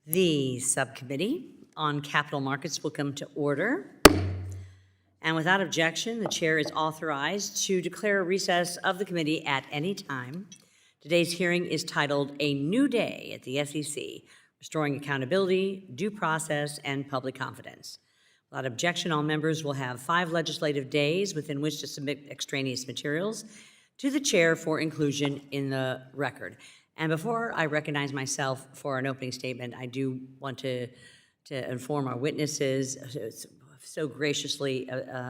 The Subcommittee on Capital Markets will come to order. And without objection, the chair is authorized to declare a recess of the committee at any time. Today's hearing is titled A New Day at the SEC, Restoring Accountability, Due Process, and Public Confidence. Without objection, all members will have 5 legislative days within which to submit extraneous materials to the chair for inclusion in the record. And before I recognize myself for an opening statement, I do want to inform our witnesses so graciously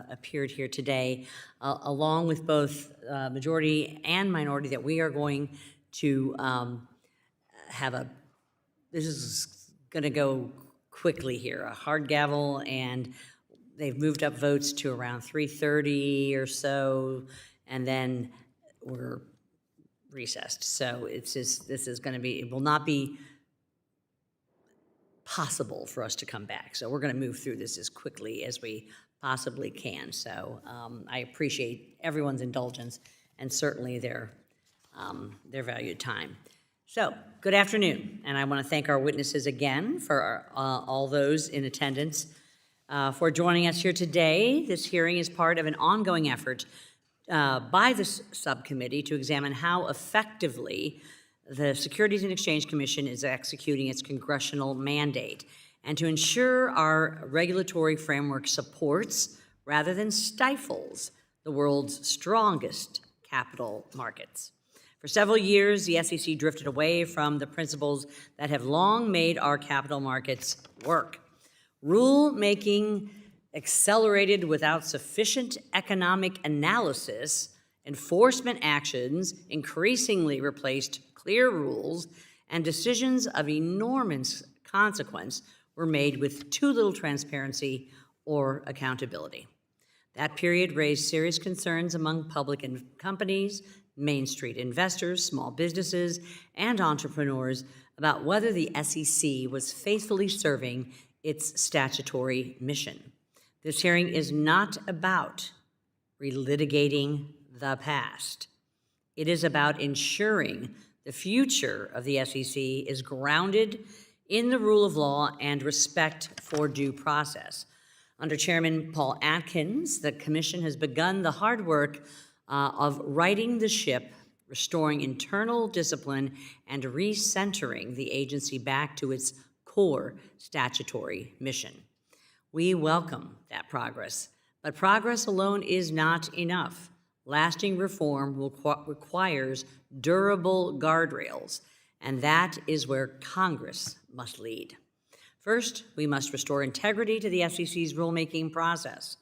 appeared here today, along with both majority and minority, that we are going to this is going to go quickly here, a hard gavel, and they've moved up votes to around 3:30 or so, and then we're recessed. So this is going to be, it will not be possible for us to come back. So we're going to move through this as quickly as we possibly can. So I appreciate everyone's indulgence and certainly their valued time. So good afternoon, and I want to thank our witnesses again for all those in attendance for joining us here today. This hearing is part of an ongoing effort by the subcommittee to examine how effectively the Securities and Exchange Commission is executing its congressional mandate, and to ensure our regulatory framework supports rather than stifles the world's strongest capital markets. For several years, the SEC drifted away from the principles that have long made our capital markets work. Rule-making accelerated without sufficient economic analysis, enforcement actions increasingly replaced clear rules, and decisions of enormous consequence were made with too little transparency or accountability. That period raised serious concerns among public companies, Main Street investors, small businesses, and entrepreneurs about whether the SEC was faithfully serving its statutory mission. This hearing is not about relitigating the past. It is about ensuring the future of the SEC is grounded in the rule of law and respect for due process. Under Chairman Paul Atkins, the Commission has begun the hard work of righting the ship, restoring internal discipline, and recentering the agency back to its core statutory mission. We welcome that progress, but progress alone is not enough. Lasting reform requires durable guardrails, and that is where Congress must lead. First, we must restore integrity to the SEC's rulemaking process.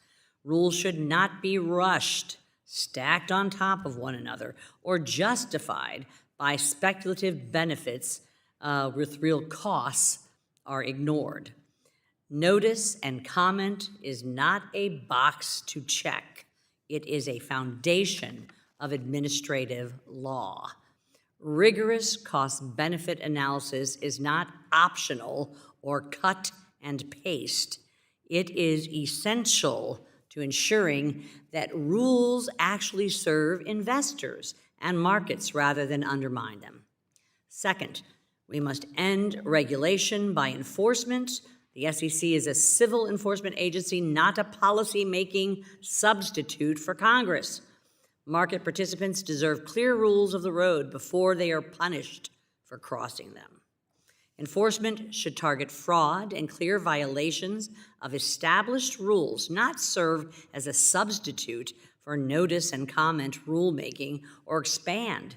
Rules should not be rushed, stacked on top of one another, or justified by speculative benefits with real costs are ignored. Notice and comment is not a box to check. It is a foundation of administrative law. Rigorous cost-benefit analysis is not optional or cut and paste. It is essential to ensuring that rules actually serve investors and markets rather than undermine them. Second, we must end regulation by enforcement. The SEC is a civil enforcement agency, not a policy-making substitute for Congress. Market participants deserve clear rules of the road before they are punished for crossing them. Enforcement should target fraud and clear violations of established rules, not serve as a substitute for notice and comment rulemaking or expand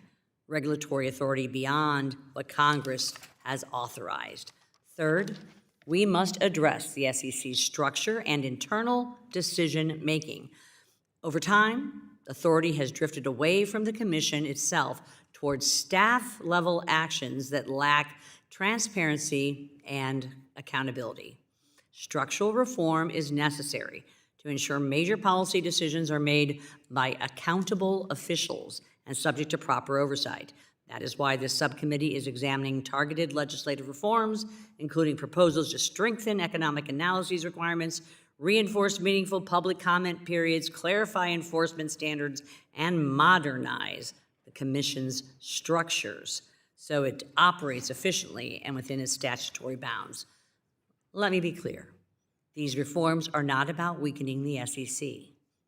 regulatory authority beyond what Congress has authorized. Third, we must address the SEC's structure and internal decision-making. Over time, authority has drifted away from the Commission itself towards staff-level actions that lack transparency and accountability. Structural reform is necessary to ensure major policy decisions are made by accountable officials and subject to proper oversight. That is why this subcommittee is examining targeted legislative reforms, including proposals to strengthen economic analyses requirements, reinforce meaningful public comment periods, clarify enforcement standards, and modernize the Commission's structures. so it operates efficiently and within its statutory bounds. Let me be clear. These reforms are not about weakening the SEC.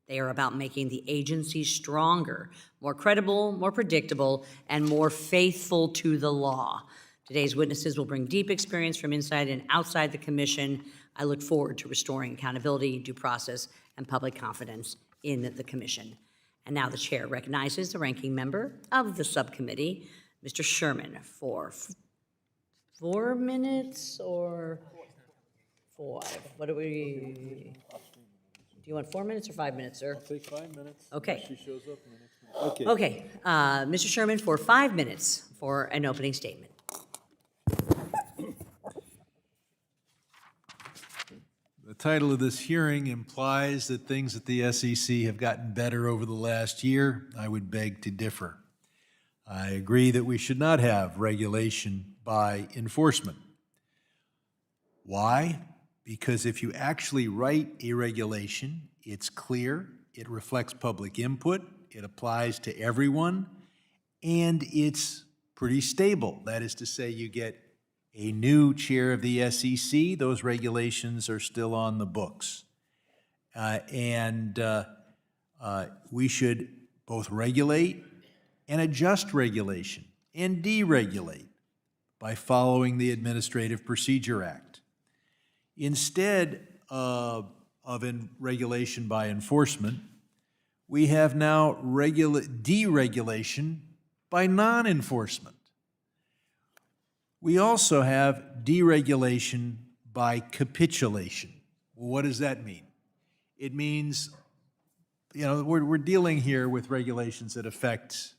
They are about making the agency stronger, more credible, more predictable, and more faithful to the law. Today's witnesses will bring deep experience from inside and outside the commission. I look forward to restoring accountability, due process, and public confidence in the commission. And now the chair recognizes the ranking member of the subcommittee, Mr. Sherman, for 4 minutes or 5? What do we? Do you want 4 minutes or 5 minutes, sir? I'll take 5 minutes. Okay. She shows up in the next minute. Okay. Okay, Mr. Sherman, for 5 minutes for an opening statement. The title of this hearing implies that things at the SEC have gotten better over the last year. I would beg to differ. I agree that we should not have regulation by enforcement. Why? Because if you actually write a regulation, it's clear, it reflects public input, it applies to everyone, and it's pretty stable. That is to say, you get a new chair of the SEC, those regulations are still on the books. We should both regulate and adjust regulation and deregulate by following the Administrative Procedure Act. Instead of regulation by enforcement, we have now deregulation by non-enforcement. We also have deregulation by capitulation. Well, what does that mean? It means, we're dealing here with regulations that affect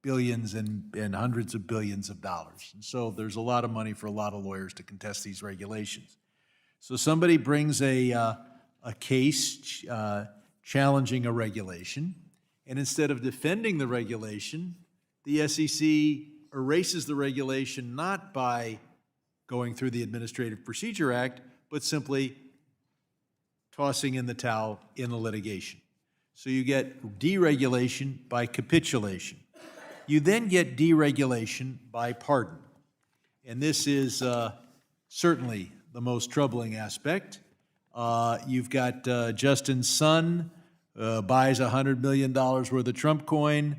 billions and hundreds of billions of dollars. And so there's a lot of money for a lot of lawyers to contest these regulations. So somebody brings a case challenging a regulation, and instead of defending the regulation, the SEC erases the regulation not by going through the Administrative Procedure Act, but simply tossing in the towel in the litigation. So you get deregulation by capitulation. You then get deregulation by pardon. And this is certainly the most troubling aspect. You've got Justin Sun buys $100 million worth of Trump coin,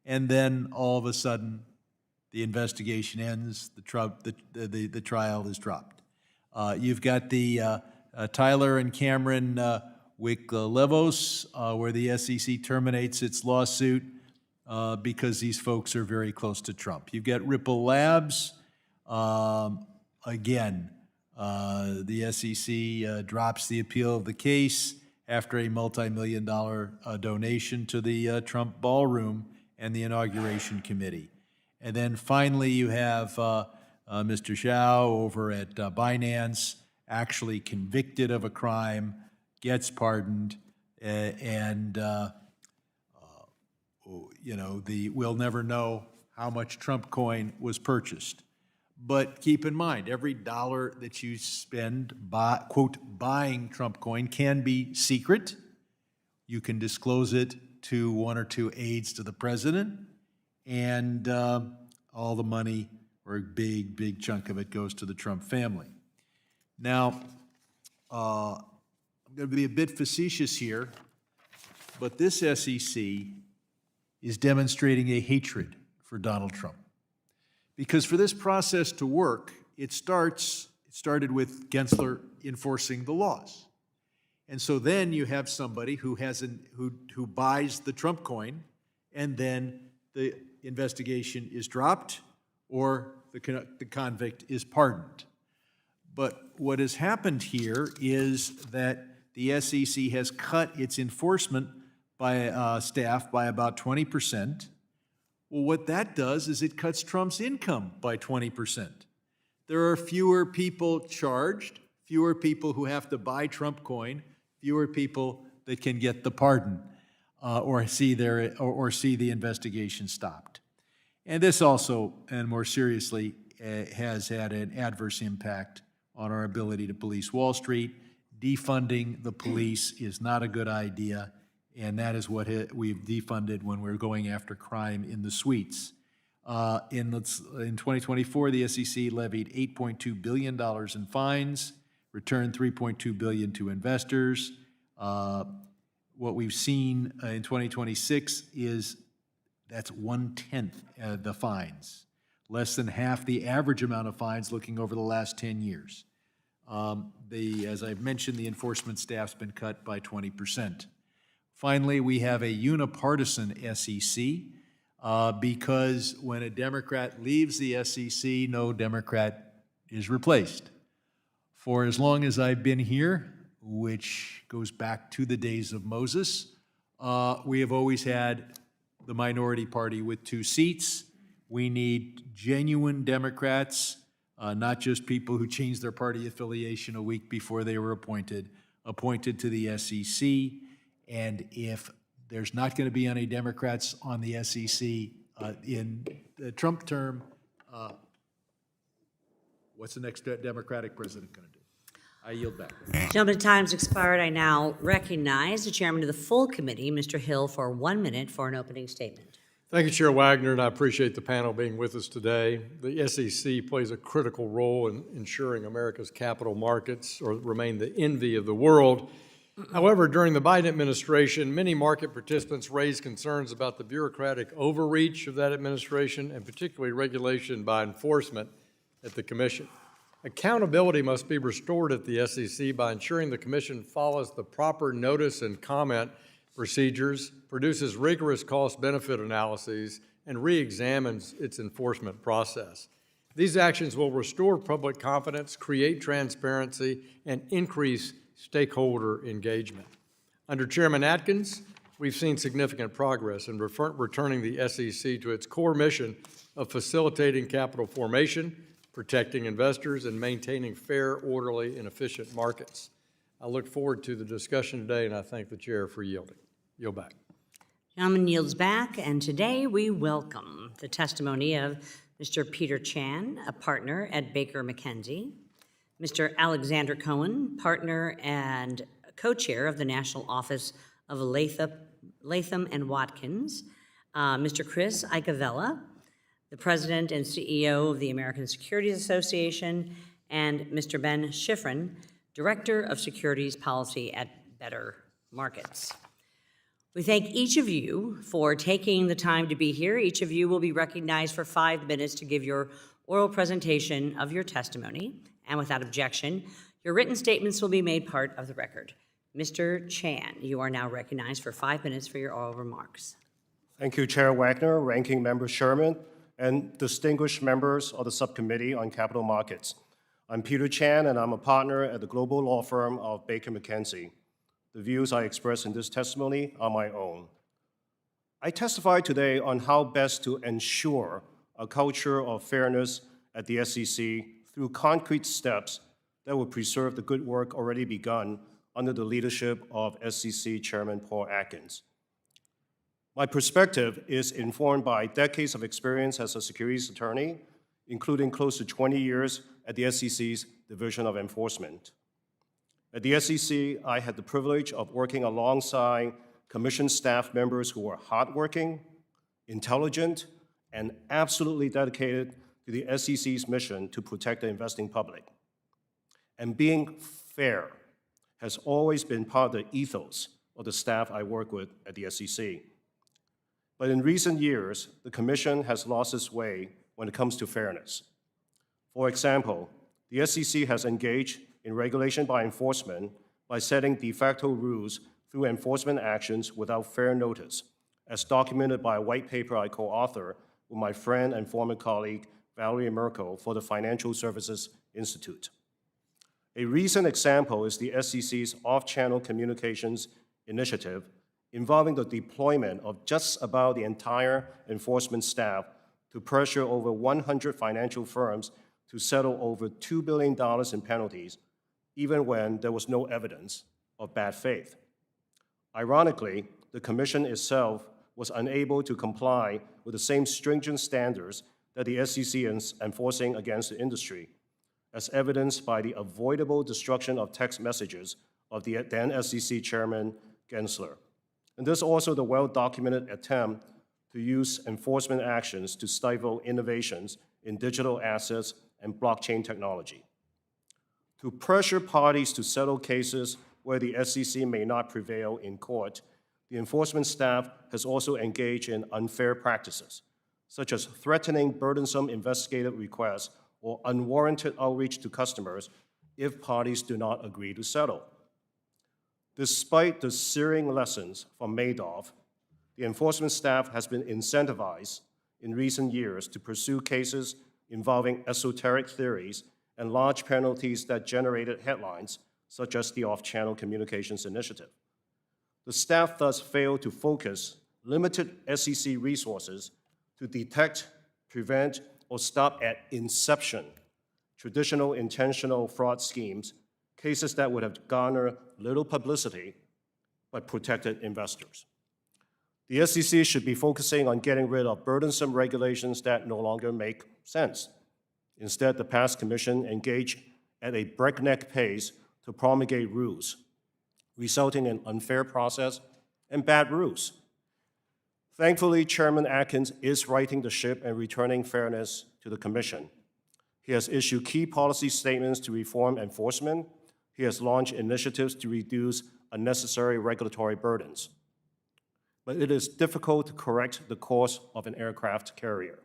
and then all of a sudden the investigation ends, the trial is dropped. You've got the Tyler and Cameron Wick-Levos, where the SEC terminates its lawsuit because these folks are very close to Trump. You've got Ripple Labs. Again, the SEC drops the appeal of the case after a multi-million-dollar donation to the Trump ballroom and the inauguration committee. And then finally, you have Mr. Zhao over at Binance, actually convicted of a crime, gets pardoned, we'll never know how much Trump coin was purchased. But keep in mind, every dollar that you spend, quote, buying Trump coin can be secret. You can disclose it to one or two aides to the president, and all the money, or a big chunk of it, goes to the Trump family. Now, I'm going to be a bit facetious here, but this SEC is demonstrating a hatred for Donald Trump. Because for this process to work, it started with Gensler enforcing the laws. And so then you have somebody who buys the Trump coin, and then the investigation is dropped, or the convict is pardoned. But what has happened here is that the SEC has cut its enforcement by staff by about 20%. Well, what that does is it cuts Trump's income by 20%. There are fewer people charged, fewer people who have to buy Trump coin, fewer people that can get the pardon or see the investigation stopped. And this also, and more seriously, has had an adverse impact on our ability to police Wall Street. Defunding the police is not a good idea, and that is what we've defunded when we're going after crime in the suites. In 2024, the SEC levied $8.2 billion in fines, returned $3.2 billion to investors. What we've seen in 2026 is that's 1/10 the fines, less than half the average amount of fines looking over the last 10 years. As I've mentioned, the enforcement staff's been cut by 20%. Finally, we have a unipartisan SEC because when a Democrat leaves the SEC, no Democrat is replaced. For as long as I've been here, which goes back to the days of Moses, we have always had the minority party with 2 seats. We need genuine Democrats, not just people who changed their party affiliation a week before they were appointed to the SEC. And if there's not going to be any Democrats on the SEC in the Trump term, what's the next Democratic president going to do? I yield back. Gentlemen, time's expired. I now recognize the chairman of the full committee, Mr. Hill, for 1 minute for an opening statement. Thank you, Chair Wagner, and I appreciate the panel being with us today. The SEC plays a critical role in ensuring America's capital markets remain the envy of the world. However, during the Biden administration, many market participants raised concerns about the bureaucratic overreach of that administration and particularly regulation by enforcement at the Commission. Accountability must be restored at the SEC by ensuring the Commission follows the proper notice and comment procedures, produces rigorous cost-benefit analyses, and re-examines its enforcement process. These actions will restore public confidence, create transparency, and increase stakeholder engagement. Under Chairman Atkins, we've seen significant progress in returning the SEC to its core mission of facilitating capital formation, protecting investors, and maintaining fair, orderly, and efficient markets. I look forward to the discussion today, and I thank the chair for yielding. Yield back. Gentleman yields back, and today we welcome the testimony of Mr. Peter Chan, a partner at Baker McKenzie, Mr. Alexander Cohen, partner and co-chair of the National Office of Latham and Watkins, Mr. Chris Iacovella, the president and CEO of the American Securities Association, and Mr. Ben Schiffrin, director of securities policy at Better Markets. We thank each of you for taking the time to be here. Each of you will be recognized for 5 minutes to give your oral presentation of your testimony, and without objection, your written statements will be made part of the record. Mr. Chan, you are now recognized for 5 minutes for your oral remarks. Thank you, Chair Wagner, Ranking Member Sherman, and distinguished members of the Subcommittee on Capital Markets. I'm Peter Chan, and I'm a partner at the global law firm of Baker McKenzie. The views I express in this testimony are my own. I testify today on how best to ensure a culture of fairness at the SEC through concrete steps that will preserve the good work already begun under the leadership of SEC Chairman Paul Atkins. My perspective is informed by decades of experience as a securities attorney, including close to 20 years at the SEC's Division of Enforcement. At the SEC, I had the privilege of working alongside Commission staff members who were hardworking, intelligent, and absolutely dedicated to the SEC's mission to protect the investing public. And being fair has always been part of the ethos of the staff I work with at the SEC. But in recent years, the Commission has lost its way when it comes to fairness. For example, the SEC has engaged in regulation by enforcement by setting de facto rules through enforcement actions without fair notice, as documented by a white paper I co-authored with my friend and former colleague, Valerie Merkel, for the Financial Services Institute. A recent example is the SEC's off-channel communications initiative involving the deployment of just about the entire enforcement staff to pressure over 100 financial firms to settle over $2 billion in penalties, even when there was no evidence of bad faith. Ironically, the Commission itself was unable to comply with the same stringent standards that the SEC is enforcing against the industry, as evidenced by the avoidable destruction of text messages of the then SEC Chairman Gensler. And there's also the well-documented attempt to use enforcement actions to stifle innovations in digital assets and blockchain technology, to pressure parties to settle cases where the SEC may not prevail in court. The enforcement staff has also engaged in unfair practices, such as threatening burdensome investigative requests or unwarranted outreach to customers if parties do not agree to settle. Despite the searing lessons from Madoff, the enforcement staff has been incentivized in recent years to pursue cases involving esoteric theories and large penalties that generated headlines, such as the Off-Channel Communications Initiative. The staff thus failed to focus limited SEC resources to detect, prevent, or stop at inception traditional intentional fraud schemes, cases that would have garnered little publicity but protected investors. The SEC should be focusing on getting rid of burdensome regulations that no longer make sense. Instead, the past commission engaged at a breakneck pace to promulgate rules, resulting in unfair process and bad rules. Thankfully, Chairman Watkins is righting the ship and returning fairness to the commission. He has issued key policy statements to reform enforcement. He has launched initiatives to reduce unnecessary regulatory burdens. But it is difficult to correct the course of an aircraft carrier,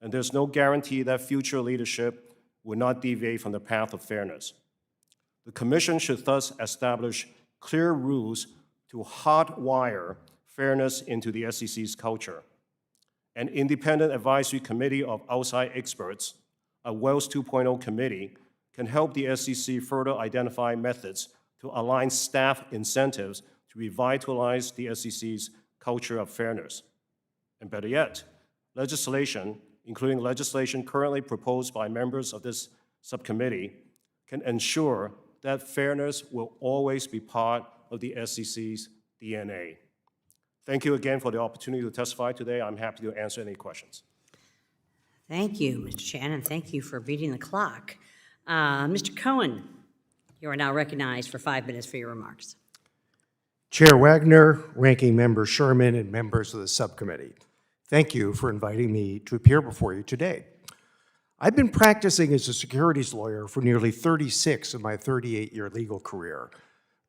and there's no guarantee that future leadership will not deviate from the path of fairness. The Commission should thus establish clear rules to hardwire fairness into the SEC's culture. An independent advisory committee of outside experts, a Wells 2.0 committee, can help the SEC further identify methods to align staff incentives to revitalize the SEC's culture of fairness. And better yet, legislation, including legislation currently proposed by members of this subcommittee, can ensure that fairness will always be part of the SEC's DNA. Thank you again for the opportunity to testify today. I'm happy to answer any questions. Thank you, Mr. Shannon. Thank you for beating the clock. Mr. Cohen, you are now recognized for 5 minutes for your remarks. Chair Wagner, Ranking Member Sherman, and members of the subcommittee, thank you for inviting me to appear before you today. I've been practicing as a securities lawyer for nearly 36 of my 38-year legal career.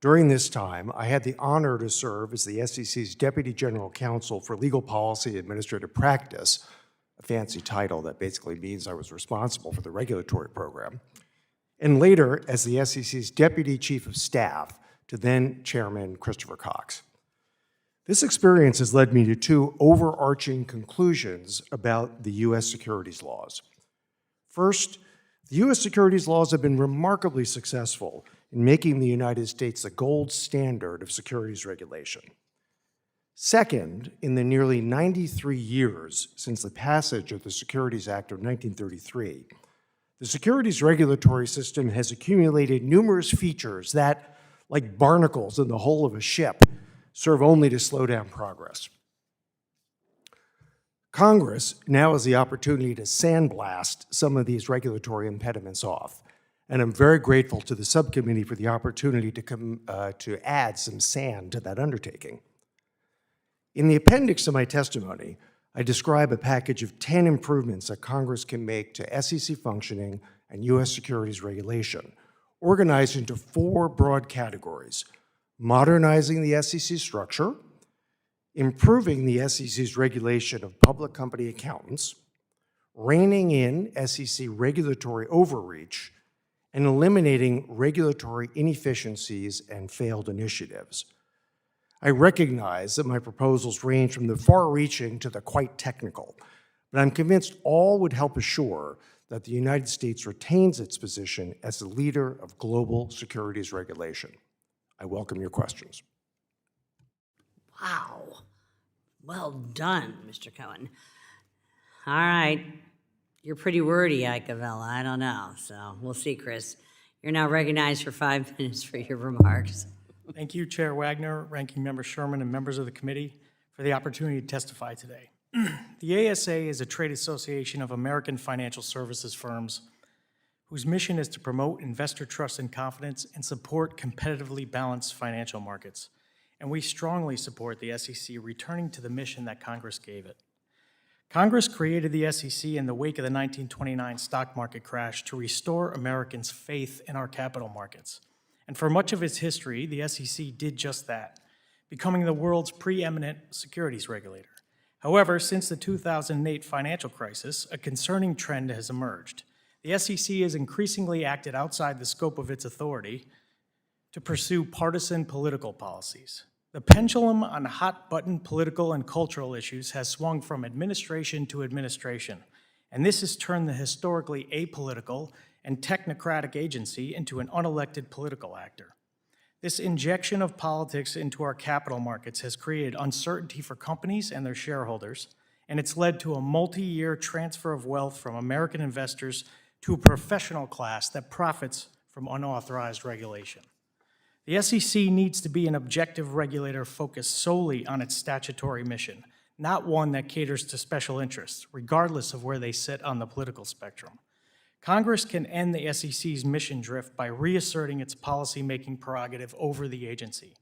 During this time, I had the honor to serve as the SEC's Deputy General Counsel for Legal Policy and Administrative Practice, a fancy title that basically means I was responsible for the regulatory program, and later as the SEC's Deputy Chief of Staff to then Chairman Christopher Cox. This experience has led me to two overarching conclusions about the U.S. securities laws. First, the U.S. securities laws have been remarkably successful in making the United States the gold standard of securities regulation. Second, in the nearly 93 years since the passage of the Securities Act of 1933, the securities regulatory system has accumulated numerous features that, like barnacles in the hull of a ship, serve only to slow down progress. Congress now has the opportunity to sandblast some of these regulatory impediments off, and I'm very grateful to the subcommittee for the opportunity to add some sand to that undertaking. In the appendix to my testimony, I describe a package of 10 improvements that Congress can make to SEC functioning and U.S. securities regulation, organized into 4 broad categories: modernizing the SEC structure, improving the SEC's regulation of public company accountants, reining in SEC regulatory overreach, and eliminating regulatory inefficiencies and failed initiatives. I recognize that my proposals range from the far-reaching to the quite technical, but I'm convinced all would help assure that the United States retains its position as the leader of global securities regulation. I welcome your questions. Wow. Well done, Mr. Cohen. All right. You're pretty wordy, Iacovella. I don't know. So we'll see, Chris. You're now recognized for 5 minutes for your remarks. Thank you, Chair Wagner, Ranking Member Sherman, and members of the committee for the opportunity to testify today. The ASA is a trade association of American financial services firms whose mission is to promote investor trust and confidence and support competitively balanced financial markets. and we strongly support the SEC returning to the mission that Congress gave it. Congress created the SEC in the wake of the 1929 stock market crash to restore Americans' faith in our capital markets. And for much of its history, the SEC did just that, becoming the world's preeminent securities regulator. However, since the 2008 financial crisis, a concerning trend has emerged. The SEC has increasingly acted outside the scope of its authority to pursue partisan political policies. The pendulum on hot-button political and cultural issues has swung from administration to administration, and this has turned the historically apolitical and technocratic agency into an unelected political actor. This injection of politics into our capital markets has created uncertainty for companies and their shareholders, and it's led to a multi-year transfer of wealth from American investors to a professional class that profits from unauthorized regulation. The SEC needs to be an objective regulator focused solely on its statutory mission, not one that caters to special interests, regardless of where they sit on the political spectrum. Congress can end the SEC's mission drift by reasserting its policymaking prerogative over the agency.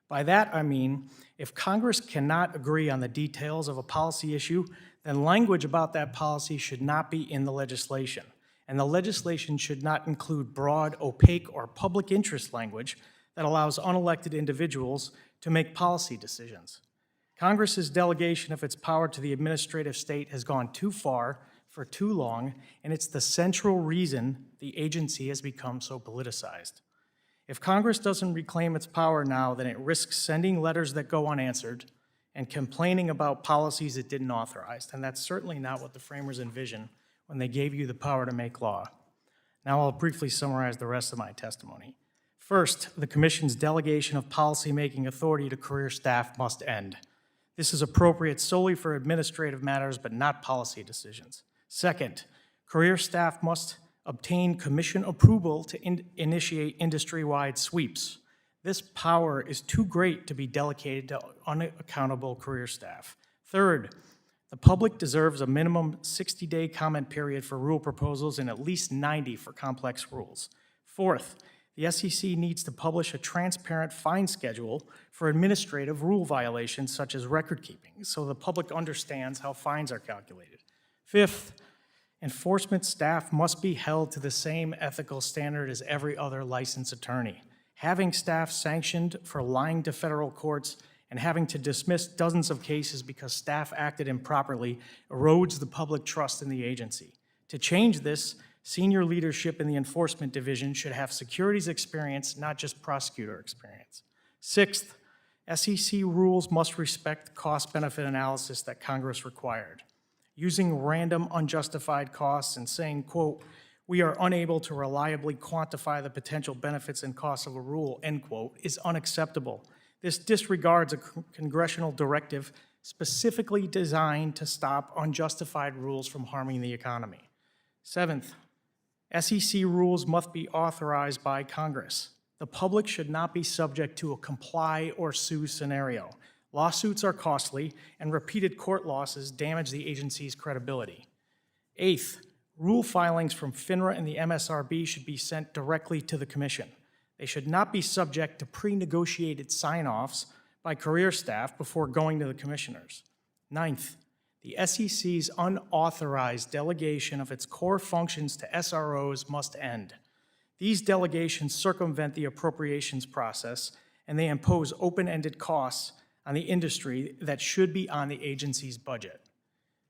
By that, I mean, if Congress cannot agree on the details of a policy issue, then language about that policy should not be in the legislation, and the legislation should not include broad, opaque, or public interest language that allows unelected individuals to make policy decisions. Congress's delegation of its power to the administrative state has gone too far for too long, and it's the central reason the agency has become so politicized. If Congress doesn't reclaim its power now, then it risks sending letters that go unanswered and complaining about policies it didn't authorize, and that's certainly not what the framers envisioned when they gave you the power to make law. Now I'll briefly summarize the rest of my testimony. First, the Commission's delegation of policymaking authority to career staff must end. This is appropriate solely for administrative matters, but not policy decisions. Second, career staff must obtain Commission approval to initiate industry-wide sweeps. This power is too great to be delegated to unaccountable career staff. Third, the public deserves a minimum 60-day comment period for rule proposals and at least 90 for complex rules. Fourth, the SEC needs to publish a transparent fine schedule for administrative rule violations such as record keeping, so the public understands how fines are calculated. Fifth, enforcement staff must be held to the same ethical standard as every other licensed attorney. Having staff sanctioned for lying to federal courts and having to dismiss dozens of cases because staff acted improperly erodes the public trust in the agency. To change this, senior leadership in the enforcement division should have securities experience, not just prosecutor experience. Sixth, SEC rules must respect cost-benefit analysis that Congress required. Using random, unjustified costs and saying, quote, "We are unable to reliably quantify the potential benefits and costs of a rule," end quote, is unacceptable. This disregards a congressional directive specifically designed to stop unjustified rules from harming the economy. Seventh, SEC rules must be authorized by Congress. The public should not be subject to a comply or sue scenario. Lawsuits are costly, and repeated court losses damage the agency's credibility. Eighth, rule filings from FINRA and the MSRB should be sent directly to the Commission. They should not be subject to pre-negotiated sign-offs by career staff before going to the commissioners. Ninth, the SEC's unauthorized delegation of its core functions to SROs must end. These delegations circumvent the appropriations process, and they impose open-ended costs on the industry that should be on the agency's budget.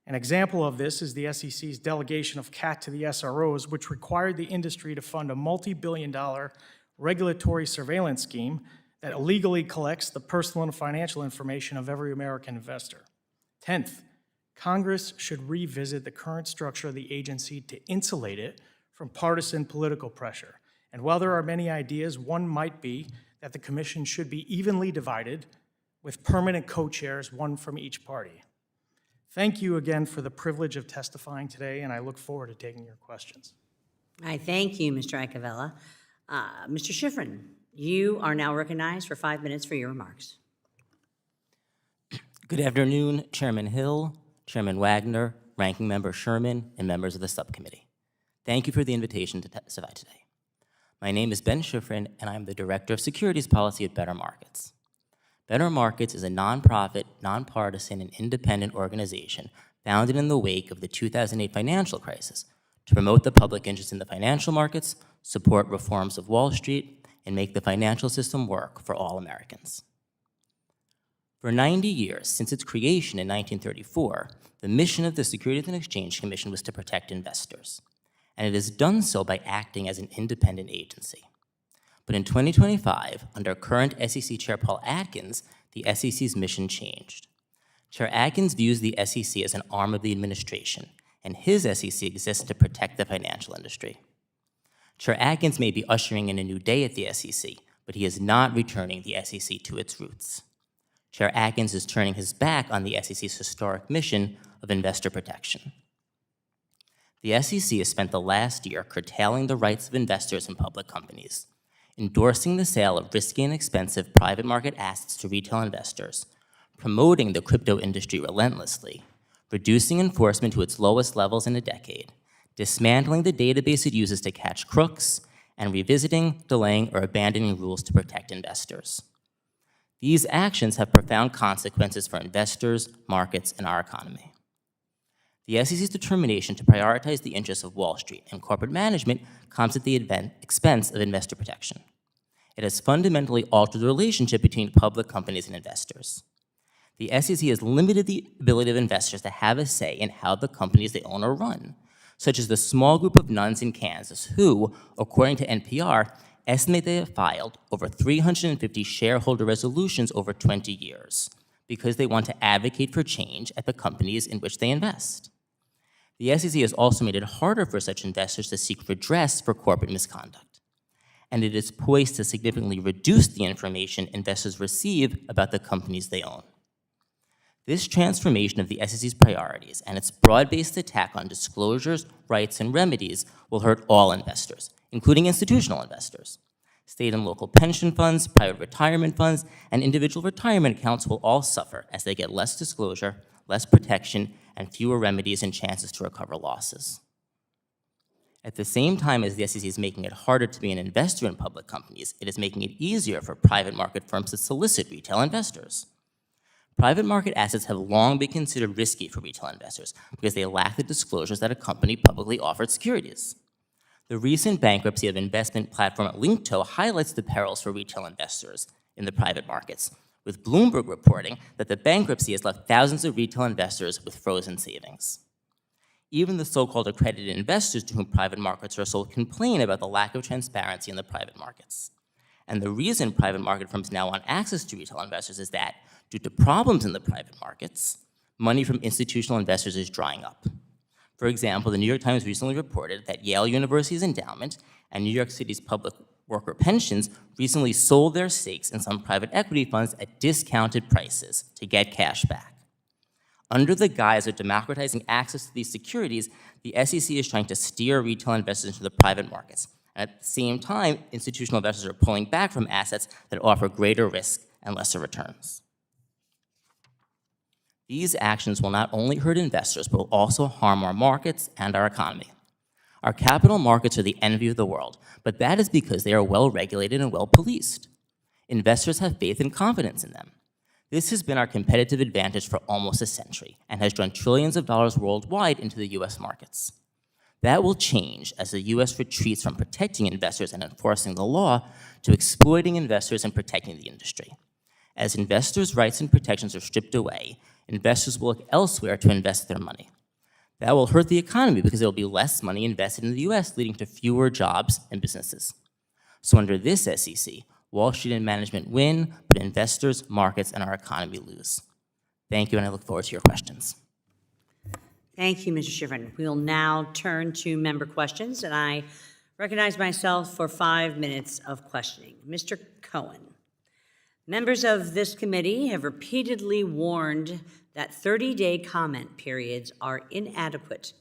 An example of this is the SEC's delegation of CAT to the SROs, which required the industry to fund a multi-billion-dollar regulatory surveillance scheme that illegally collects the personal and financial information of every American investor. 10th, Congress should revisit the current structure of the agency to insulate it from partisan political pressure. And while there are many ideas, one might be that the Commission should be evenly divided with permanent co-chairs, one from each party. Thank you again for the privilege of testifying today, and I look forward to taking your questions. I thank you, Mr. Iacovella. Mr. Schiffrin, you are now recognized for 5 minutes for your remarks. Good afternoon, Chairman Hill, Chairman Wagner, Ranking Member Sherman, and members of the subcommittee. Thank you for the invitation to testify today. My name is Ben Schiffrin, and I'm the Director of Securities Policy at Better Markets. Better Markets is a nonprofit, nonpartisan, and independent organization founded in the wake of the 2008 financial crisis to promote the public interest in the financial markets, support reforms of Wall Street, and make the financial system work for all Americans. For 90 years, since its creation in 1934, the mission of the Securities and Exchange Commission was to protect investors, and it has done so by acting as an independent agency. But in 2025, under current SEC Chair Paul Atkins, the SEC's mission changed. Chair Atkins views the SEC as an arm of the administration, and his SEC exists to protect the financial industry. Chair Atkins may be ushering in a new day at the SEC, but he is not returning the SEC to its roots. Chair Atkins is turning his back on the SEC's historic mission of investor protection. The SEC has spent the last year curtailing the rights of investors in public companies, endorsing the sale of risky and expensive private market assets to retail investors, promoting the crypto industry relentlessly, reducing enforcement to its lowest levels in a decade, dismantling the database it uses to catch crooks, and revisiting, delaying, or abandoning rules to protect investors. These actions have profound consequences for investors, markets, and our economy. The SEC's determination to prioritize the interests of Wall Street and corporate management comes at the expense of investor protection. It has fundamentally altered the relationship between public companies and investors. The SEC has limited the ability of investors to have a say in how the companies they own are run, such as the small group of nuns in Kansas who, according to NPR, estimate they have filed over 350 shareholder resolutions over 20 years because they want to advocate for change at the companies in which they invest. The SEC has also made it harder for such investors to seek redress for corporate misconduct, and it is poised to significantly reduce the information investors receive about the companies they own. This transformation of the SEC's priorities and its broad-based attack on disclosures, rights, and remedies will hurt all investors, including institutional investors. State and local pension funds, private retirement funds, and individual retirement accounts will all suffer as they get less disclosure, less protection, and fewer remedies and chances to recover losses. At the same time as the SEC is making it harder to be an investor in public companies, it is making it easier for private market firms to solicit retail investors. Private market assets have long been considered risky for retail investors because they lack the disclosures that accompany publicly offered securities. The recent bankruptcy of investment platform Linkto highlights the perils for retail investors in the private markets, with Bloomberg reporting that the bankruptcy has left thousands of retail investors with frozen savings. Even the so-called accredited investors to whom private markets are sold complain about the lack of transparency in the private markets. And the reason private market firms now want access to retail investors is that, due to problems in the private markets, money from institutional investors is drying up. For example, the New York Times recently reported that Yale University's endowment and New York City's public worker pensions recently sold their stakes in some private equity funds at discounted prices to get cash back. Under the guise of democratizing access to these securities, the SEC is trying to steer retail investors into the private markets. And at the same time, institutional investors are pulling back from assets that offer greater risk and lesser returns. These actions will not only hurt investors, but will also harm our markets and our economy. Our capital markets are the envy of the world, but that is because they are well-regulated and well-policed. Investors have faith and confidence in them. This has been our competitive advantage for almost a century and has drawn trillions of dollars worldwide into the U.S. markets. That will change as the U.S. retreats from protecting investors and enforcing the law to exploiting investors and protecting the industry. As investors' rights and protections are stripped away, investors will look elsewhere to invest their money. That will hurt the economy because there will be less money invested in the U.S., leading to fewer jobs and businesses. So under this SEC, Wall Street and management win, but investors, markets, and our economy lose. Thank you, and I look forward to your questions. Thank you, Mr. Schiffrin. We'll now turn to member questions, and I recognize myself for 5 minutes of questioning. Mr. Cohen. Members of this committee have repeatedly warned that 30-day comment periods are inadequate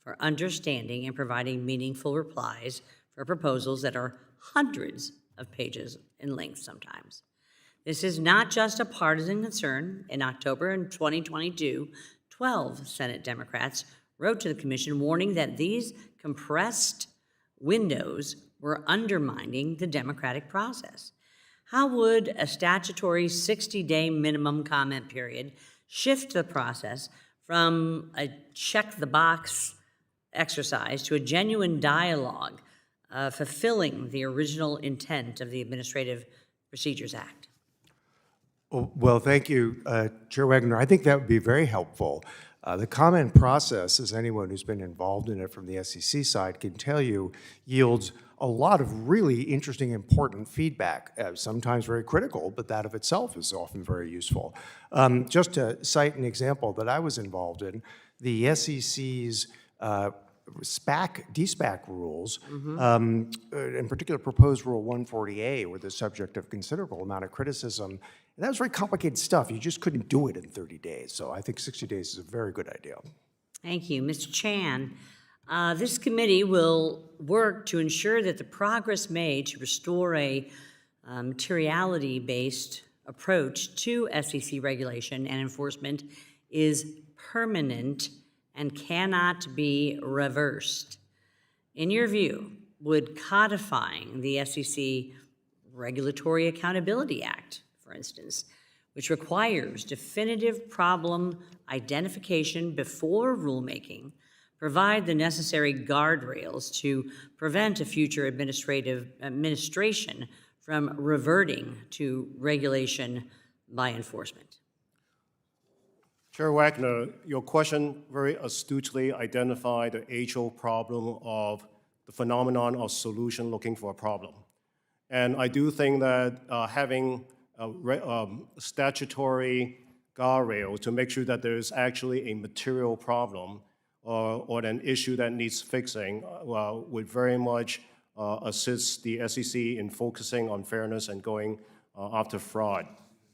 for understanding and providing meaningful replies for proposals that are hundreds of pages in length sometimes. This is not just a partisan concern. In October in 2022, 12 Senate Democrats wrote to the commission warning that these compressed windows were undermining the democratic process. how would a statutory 60-day minimum comment period shift the process from a check-the-box exercise to a genuine dialogue fulfilling the original intent of the Administrative Procedures Act? Well, thank you, Chair Wagner. I think that would be very helpful. The comment process, as anyone who's been involved in it from the SEC side can tell you, yields a lot of really interesting, important feedback, sometimes very critical, but that of itself is often very useful. Just to cite an example that I was involved in, the SEC's de-SPAC rules, in particular proposed Rule 140A, were the subject of considerable amount of criticism. And that was very complicated stuff. You just couldn't do it in 30 days. So I think 60 days is a very good idea. Thank you. Mr. Chan, this committee will work to ensure that the progress made to restore a materiality-based approach to SEC regulation and enforcement is permanent and cannot be reversed. In your view, would codifying the SEC Regulatory Accountability Act, for instance, which requires definitive problem identification before rulemaking, provide the necessary guardrails to prevent a future administration from reverting to regulation by enforcement? Chair Wagner, your question very astutely identified the age-old problem of the phenomenon of solution looking for a problem. And I do think that having a statutory guardrail to make sure that there is actually a material problem or an issue that needs fixing would very much assist the SEC in focusing on fairness and going after fraud.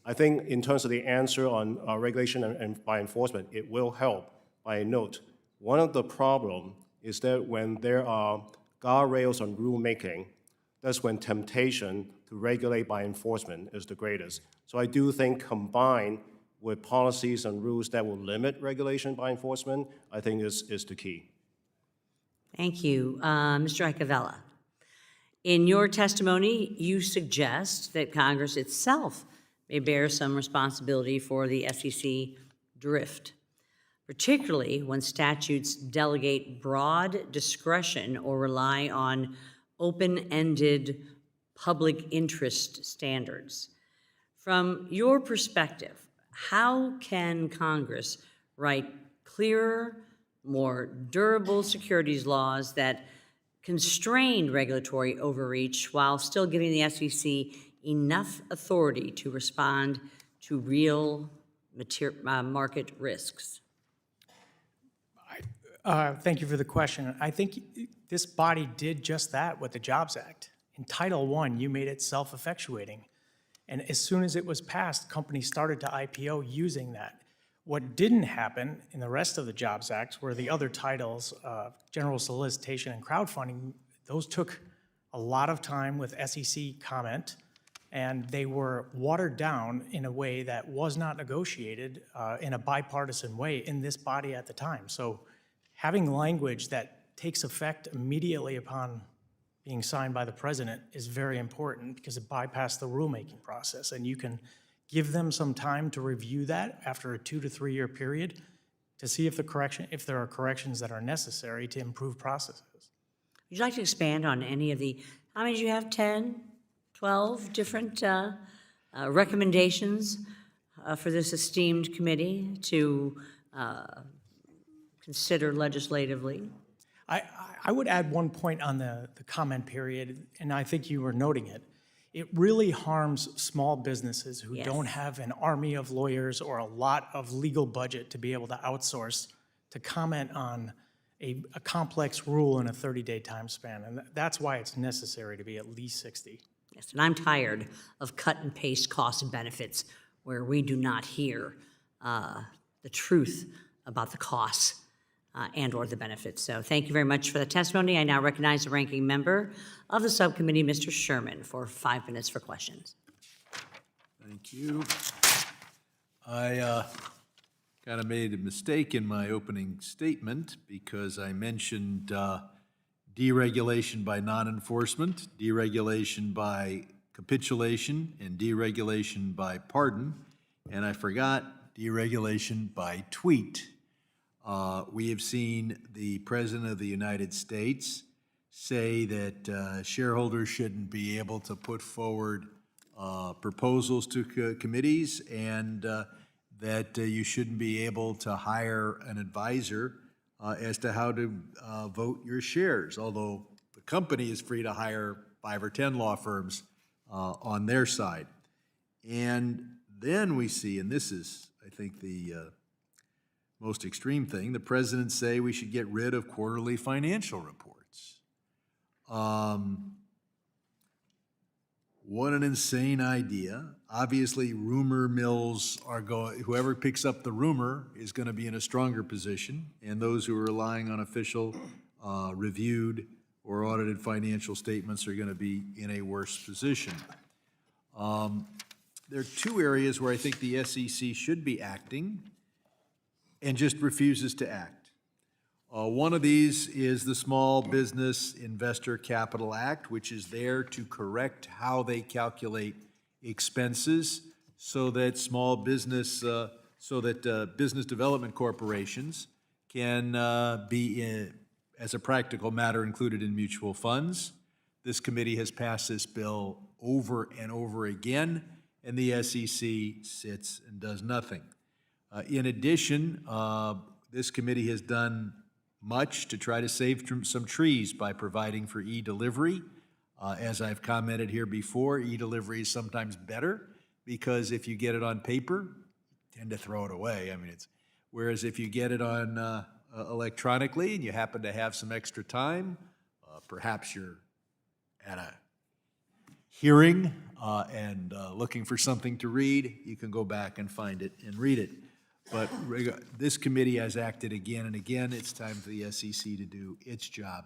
I think in terms of the answer on regulation and by enforcement, it will help. By note, one of the problems is that when there are guardrails on rulemaking, that's when temptation to regulate by enforcement is the greatest. So I do think combined with policies and rules that will limit regulation by enforcement, I think is the key. Thank you. Mr. Iacovella, in your testimony, you suggest that Congress itself may bear some responsibility for the SEC drift, particularly when statutes delegate broad discretion or rely on open-ended public interest standards. From your perspective, how can Congress write clearer, more durable securities laws that constrain regulatory overreach while still giving the SEC enough authority to respond to real market risks? Thank you for the question. I think this body did just that with the Jobs Act. In Title I, you made it self-effectuating. And as soon as it was passed, companies started to IPO using that. What didn't happen in the rest of the Jobs Act were the other titles, general solicitation and crowdfunding. Those took a lot of time with SEC comment, and they were watered down in a way that was not negotiated in a bipartisan way in this body at the time. So having language that takes effect immediately upon being signed by the president is very important because it bypassed the rulemaking process, and you can give them some time to review that after a 2 to 3 year period to see if there are corrections that are necessary to improve processes. Would you like to expand on any of the, how many do you have, 10, 12 different recommendations for this esteemed committee to consider legislatively? I would add one point on the comment period, and I think you were noting it. It really harms small businesses who don't have an army of lawyers or a lot of legal budget to be able to outsource to comment on a complex rule in a 30-day time span. And that's why it's necessary to be at least 60. Yes, and I'm tired of cut and paste costs and benefits where we do not hear the truth about the costs and or the benefits. So thank you very much for the testimony. I now recognize the ranking member of the subcommittee, Mr. Sherman, for 5 minutes for questions. Thank you. I kind of made a mistake in my opening statement because I mentioned deregulation by non-enforcement, deregulation by capitulation and deregulation by pardon, and I forgot deregulation by tweet. We have seen the President of the United States say that shareholders shouldn't be able to put forward proposals to committees, and that you shouldn't be able to hire an advisor as to how to vote your shares, although the company is free to hire 5 or 10 law firms on their side. And then we see, and this is, I think, the most extreme thing, the president say we should get rid of quarterly financial reports. What an insane idea. Obviously, rumor mills are going, whoever picks up the rumor is going to be in a stronger position, and those who are relying on official, reviewed, or audited financial statements are going to be in a worse position. There are 2 areas where I think the SEC should be acting and just refuses to act. One of these is the Small Business Investor Capital Act, which is there to correct how they calculate expenses so that small business, business development corporations can be, as a practical matter, included in mutual funds. This committee has passed this bill over and over again, and the SEC sits and does nothing. In addition, this committee has done much to try to save some trees by providing for e-delivery. As I've commented here before, e-delivery is sometimes better because if you get it on paper, you tend to throw it away. I mean, whereas if you get it on electronically and you happen to have some extra time, perhaps you're at a hearing and looking for something to read, you can go back and find it and read it. But this committee has acted again and again. It's time for the SEC to do its job.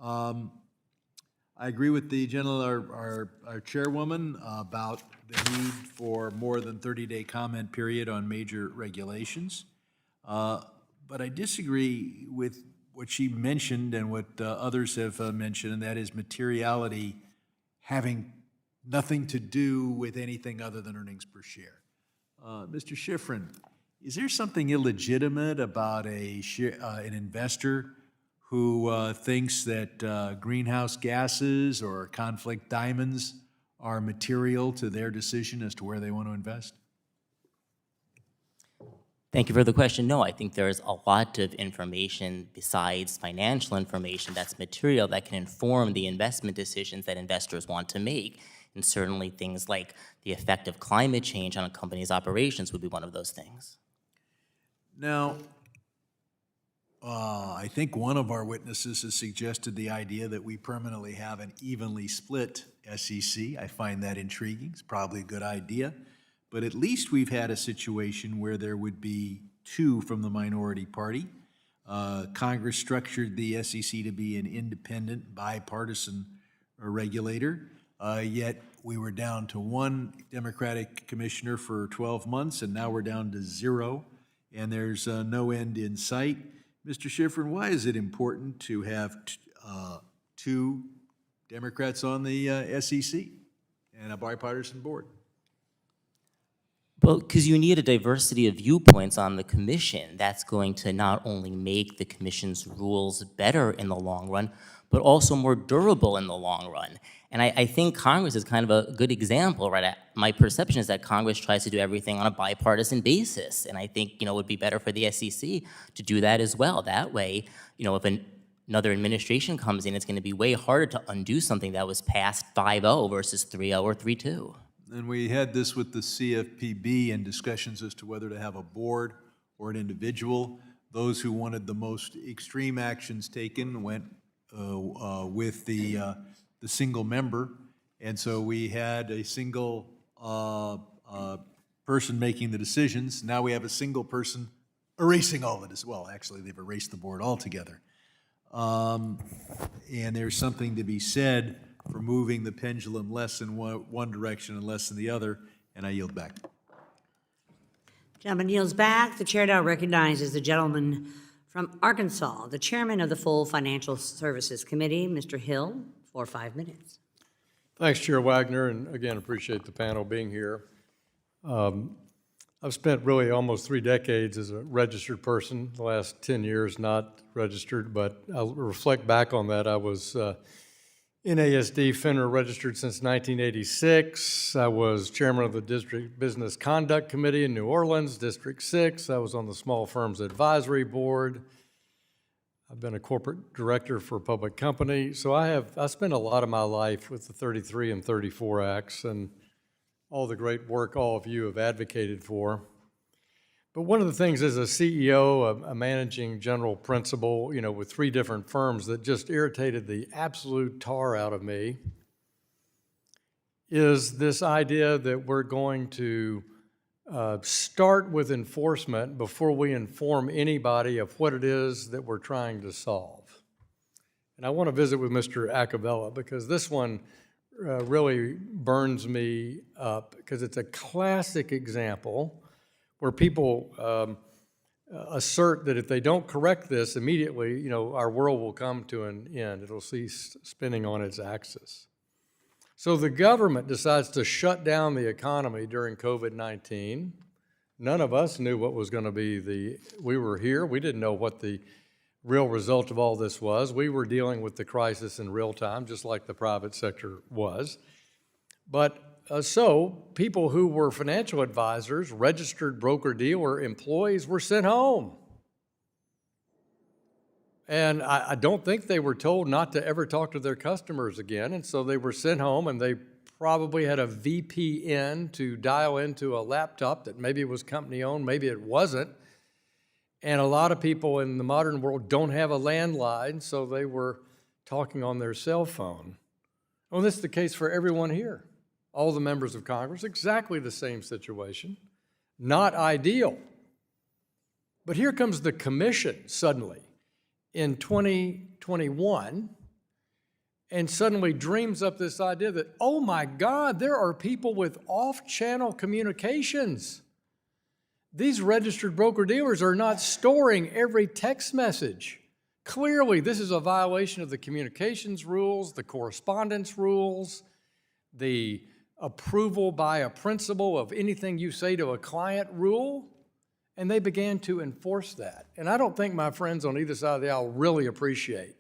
I agree with the gentleman, our chairwoman, about the need for more than 30-day comment period on major regulations. But I disagree with what she mentioned and what others have mentioned, and that is materiality having nothing to do with anything other than earnings per share. Mr. Schiffrin, is there something illegitimate about an investor who thinks that greenhouse gases or conflict diamonds are material to their decision as to where they want to invest? Thank you for the question. No, I think there's a lot of information besides financial information that's material that can inform the investment decisions that investors want to make. And certainly things like the effect of climate change on a company's operations would be one of those things. Now, I think one of our witnesses has suggested the idea that we permanently have an evenly split SEC. I find that intriguing. It's probably a good idea. But at least we've had a situation where there would be 2 from the minority party. Congress structured the SEC to be an independent, bipartisan regulator, yet we were down to 1 Democratic commissioner for 12 months, and now we're down to 0, and there's no end in sight. Mr. Schiffrin, why is it important to have 2 Democrats on the SEC and a bipartisan board? Well, because you need a diversity of viewpoints on the commission. That's going to not only make the commission's rules better in the long run, but also more durable in the long run. And I think Congress is kind of a good example, right? My perception is that Congress tries to do everything on a bipartisan basis. And I think, it would be better for the SEC to do that as well. That way, if another administration comes in, it's going to be way harder to undo something that was passed 5-0 versus 3-0 or 3-2. And we had this with the CFPB and discussions as to whether to have a board or an individual. Those who wanted the most extreme actions taken went with the single member. And so we had a single person making the decisions. Now we have a single person erasing all of this. Well, actually, they've erased the board altogether. And there's something to be said for moving the pendulum less in one direction and less in the other, and I yield back. Gentleman yields back. The chair now recognizes the gentleman from Arkansas, the chairman of the full Financial Services Committee, Mr. Hill, for 5 minutes. Thanks, Chair Wagner, and again, appreciate the panel being here. I've spent really almost 3 decades as a registered person, the last 10 years not registered, but I'll reflect back on that. I was NASD FINRA registered since 1986. I was chairman of the District Business Conduct Committee in New Orleans, District 6. I was on the Small Firms Advisory Board. I've been a corporate director for a public company. So I spent a lot of my life with the 33 and 34 Acts and all the great work all of you have advocated for. But one of the things as a CEO, a managing general principal, you know, with 3 different firms that just irritated the absolute tar out of me is this idea that we're going to start with enforcement before we inform anybody of what it is that we're trying to solve. And I want to visit with Mr. Iacovella because this one really burns me up because it's a classic example where people assert that if they don't correct this immediately, you know, our world will come to an end. It'll cease spinning on its axis. So the government decides to shut down the economy during COVID-19. None of us knew what was going to be we were here. We didn't know what the real result of all this was. We were dealing with the crisis in real time, just like the private sector was. But so people who were financial advisors, registered broker-dealer employees were sent home. And I don't think they were told not to ever talk to their customers again. And so they were sent home and they probably had a VPN to dial into a laptop that maybe was company owned, maybe it wasn't. And a lot of people in the modern world don't have a landline, so they were talking on their cell phone. Well, this is the case for everyone here. All the members of Congress, exactly the same situation. Not ideal. But here comes the commission suddenly in 2021 and suddenly dreams up this idea that, oh my God, there are people with off-channel communications. These registered broker-dealers are not storing every text message. Clearly, this is a violation of the communications rules, the correspondence rules, the approval by a principal of anything you say to a client rule, and they began to enforce that. And I don't think my friends on either side of the aisle really appreciate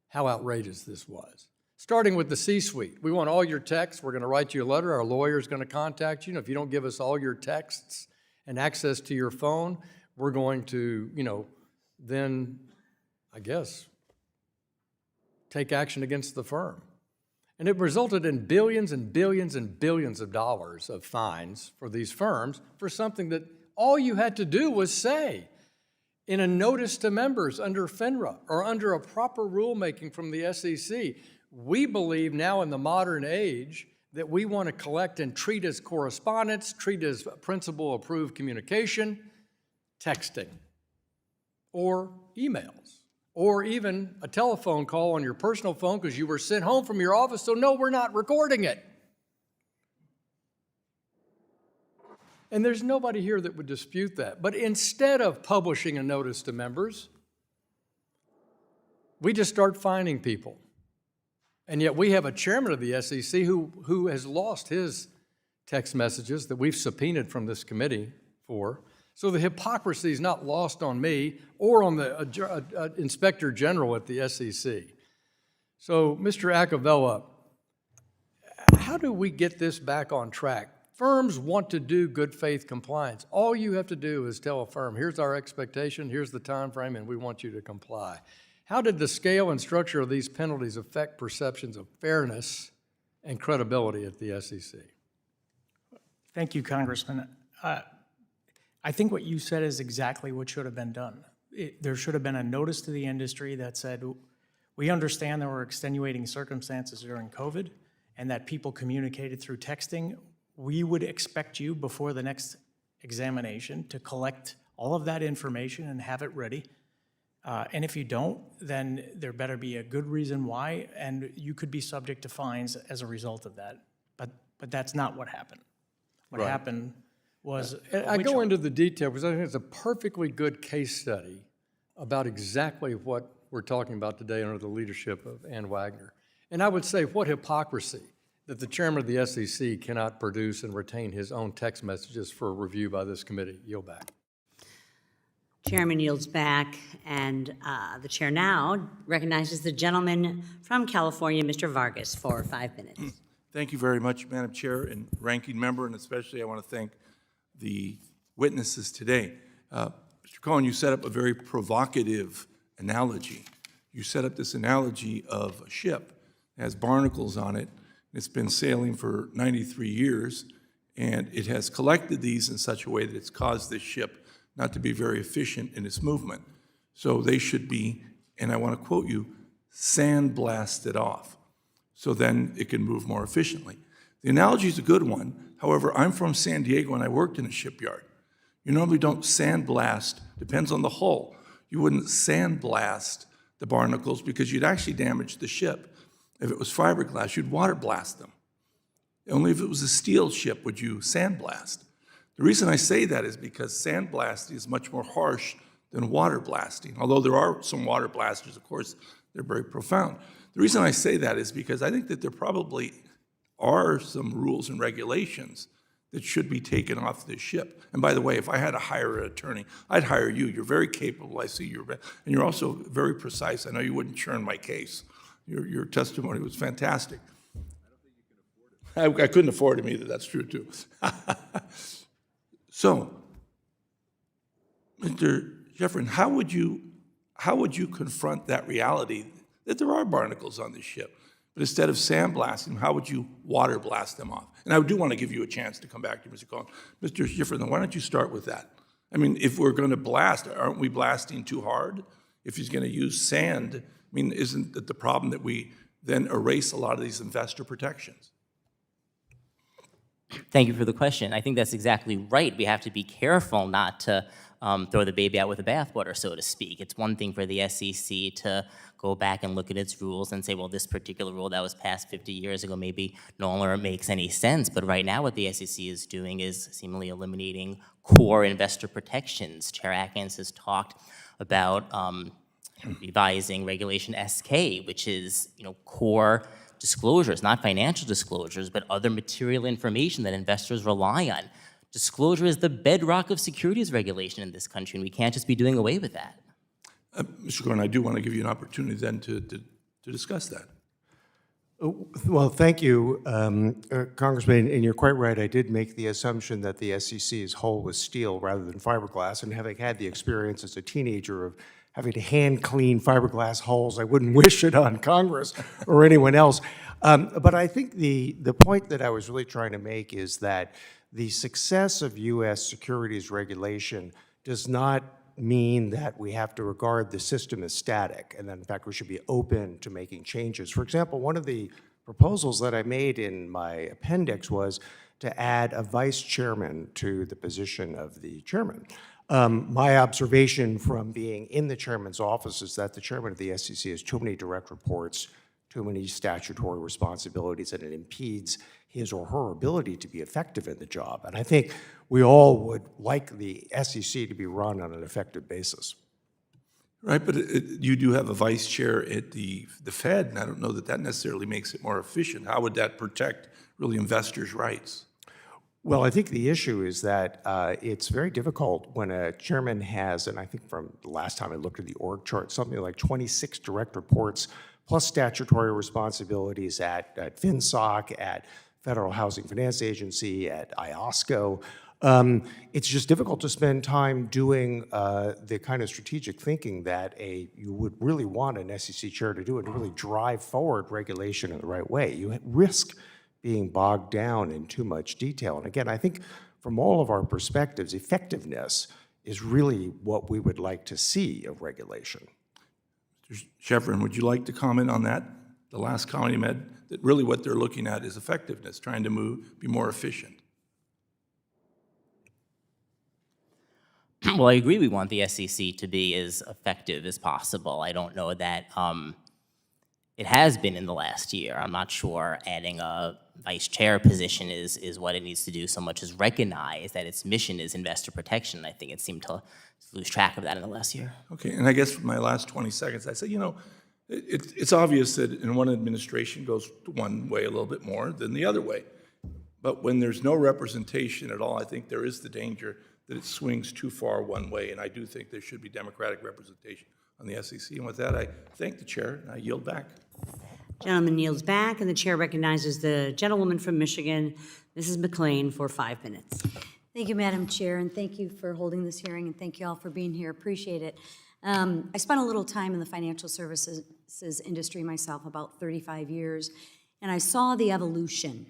how outrageous this was. Starting with the C-suite. We want all your texts. We're going to write you a letter. Our lawyer's going to contact you. And if you don't give us all your texts and access to your phone, we're going to, then, I guess, take action against the firm. And it resulted in billions and billions and billions of dollars of fines for these firms for something that all you had to do was say in a notice to members under FINRA or under a proper rulemaking from the SEC. We believe now in the modern age that we want to collect and treat as correspondence, treat as principal-approved communication, texting, or emails, or even a telephone call on your personal phone because you were sent home from your office, so no, we're not recording it. And there's nobody here that would dispute that. But instead of publishing a notice to members, we just start fining people. And yet we have a chairman of the SEC who has lost his text messages that we've subpoenaed from this committee for. So the hypocrisy is not lost on me or on the Inspector General at the SEC. So, Mr. Iacovella, how do we get this back on track? Firms want to do good faith compliance. All you have to do is tell a firm, here's our expectation, here's the time frame, and we want you to comply. How did the scale and structure of these penalties affect perceptions of fairness and credibility at the SEC? Thank you, Congressman. I think what you said is exactly what should have been done. There should have been a notice to the industry that said, we understand there were extenuating circumstances during COVID and that people communicated through texting. We would expect you before the next examination to collect all of that information and have it ready. And if you don't, then there better be a good reason why, and you could be subject to fines as a result of that. But that's not what happened. What happened was I go into the detail because I think it's a perfectly good case study about exactly what we're talking about today under the leadership of Ann Wagner. And I would say, what hypocrisy. That the chairman of the SEC cannot produce and retain his own text messages for review by this committee. Yield back. Chairman yields back, and the chair now recognizes the gentleman from California, Mr. Vargas, for 5 minutes. Thank you very much, Madam Chair and Ranking Member, and especially I want to thank the witnesses today. Mr. Cohen, you set up a very provocative analogy. You set up this analogy of a ship that has barnacles on it. It's been sailing for 93 years, and it has collected these in such a way that it's caused this ship not to be very efficient in its movement. So they should be, and I want to quote you, sandblasted off, so then it can move more efficiently. The analogy is a good one. However, I'm from San Diego and I worked in a shipyard. You normally don't sandblast, depends on the hull. You wouldn't sandblast the barnacles because you'd actually damage the ship. If it was fiberglass, you'd water blast them. Only if it was a steel ship would you sandblast. The reason I say that is because sandblasting is much more harsh than water blasting. Although there are some water blasters, of course, they're very profound. The reason I say that is because I think that there probably are some rules and regulations that should be taken off this ship. And by the way, if I had to hire an attorney, I'd hire you. You're very capable. I see you're, and you're also very precise. I know you wouldn't churn my case. Your testimony was fantastic. I couldn't afford him either. That's true too. So, Mr. Schiffrin, how would you confront that reality that there are barnacles on this ship? But instead of sandblasting them, how would you water blast them off? And I do want to give you a chance to come back to Mr. Cohen. Mr. Schiffrin, why don't you start with that? I mean, if we're going to blast, aren't we blasting too hard? If he's going to use sand, I mean, isn't it the problem that we then erase a lot of these investor protections? Thank you for the question. I think that's exactly right. We have to be careful not to throw the baby out with the bathwater, so to speak. It's one thing for the SEC to go back and look at its rules and say, well, this particular rule that was passed 50 years ago maybe no longer makes any sense. But right now what the SEC is doing is seemingly eliminating core investor protections. Chair Atkins has talked about revising Regulation SK, which is, core disclosures, not financial disclosures, but other material information that investors rely on. Disclosure is the bedrock of securities regulation in this country, and we can't just be doing away with that. Mr. Cohen, I do want to give you an opportunity then to discuss that. Well, thank you, Congressman, and you're quite right. I did make the assumption that the SEC's hull was steel rather than fiberglass, and having had the experience as a teenager of having to hand clean fiberglass hulls, I wouldn't wish it on Congress or anyone else. But I think the point that I was really trying to make is that the success of U.S. securities regulation does not mean that we have to regard the system as static, and that in fact we should be open to making changes. For example, one of the proposals that I made in my appendix was to add a vice chairman to the position of the chairman. My observation from being in the chairman's office is that the chairman of the SEC has too many direct reports, too many statutory responsibilities, and it impedes his or her ability to be effective in the job. And I think we all would like the SEC to be run on an effective basis. Right, but you do have a vice chair at the Fed, and I don't know that that necessarily makes it more efficient. How would that protect really investors' rights? Well, I think the issue is that it's very difficult when a chairman has, and I think from the last time I looked at the org chart, something like 26 direct reports, plus statutory responsibilities at FinSoc, at Federal Housing Finance Agency, at IOSCO. It's just difficult to spend time doing the kind of strategic thinking that you would really want an SEC chair to do and to really drive forward regulation in the right way. You risk being bogged down in too much detail. And again, I think from all of our perspectives, effectiveness is really what we would like to see of regulation. Mr. Schiffrin, would you like to comment on that? The last comment you made, that really what they're looking at is effectiveness, trying to be more efficient. Well, I agree we want the SEC to be as effective as possible. I don't know that it has been in the last year. I'm not sure adding a vice chair position is what it needs to do so much as recognize that its mission is investor protection. I think it seemed to lose track of that in the last year. Okay, and I guess for my last 20 seconds, I said, It's obvious that in one administration goes one way a little bit more than the other way. But when there's no representation at all, I think there is the danger that it swings too far one way, and I do think there should be democratic representation on the SEC. And with that, I thank the chair, and I yield back. Gentleman yields back, and the chair recognizes the gentlewoman from Michigan, Mrs. McLean, for 5 minutes. Thank you, Madam Chair, and thank you for holding this hearing, and thank you all for being here. Appreciate it. I spent a little time in the financial services industry myself, about 35 years, and I saw the evolution,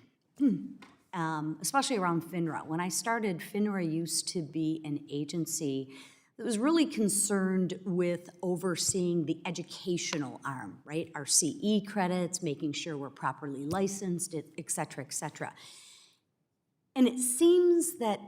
especially around FINRA. When I started, FINRA used to be an agency that was really concerned with overseeing the educational arm, right? Our CE credits, making sure we're properly licensed, et cetera, et cetera. And it seems that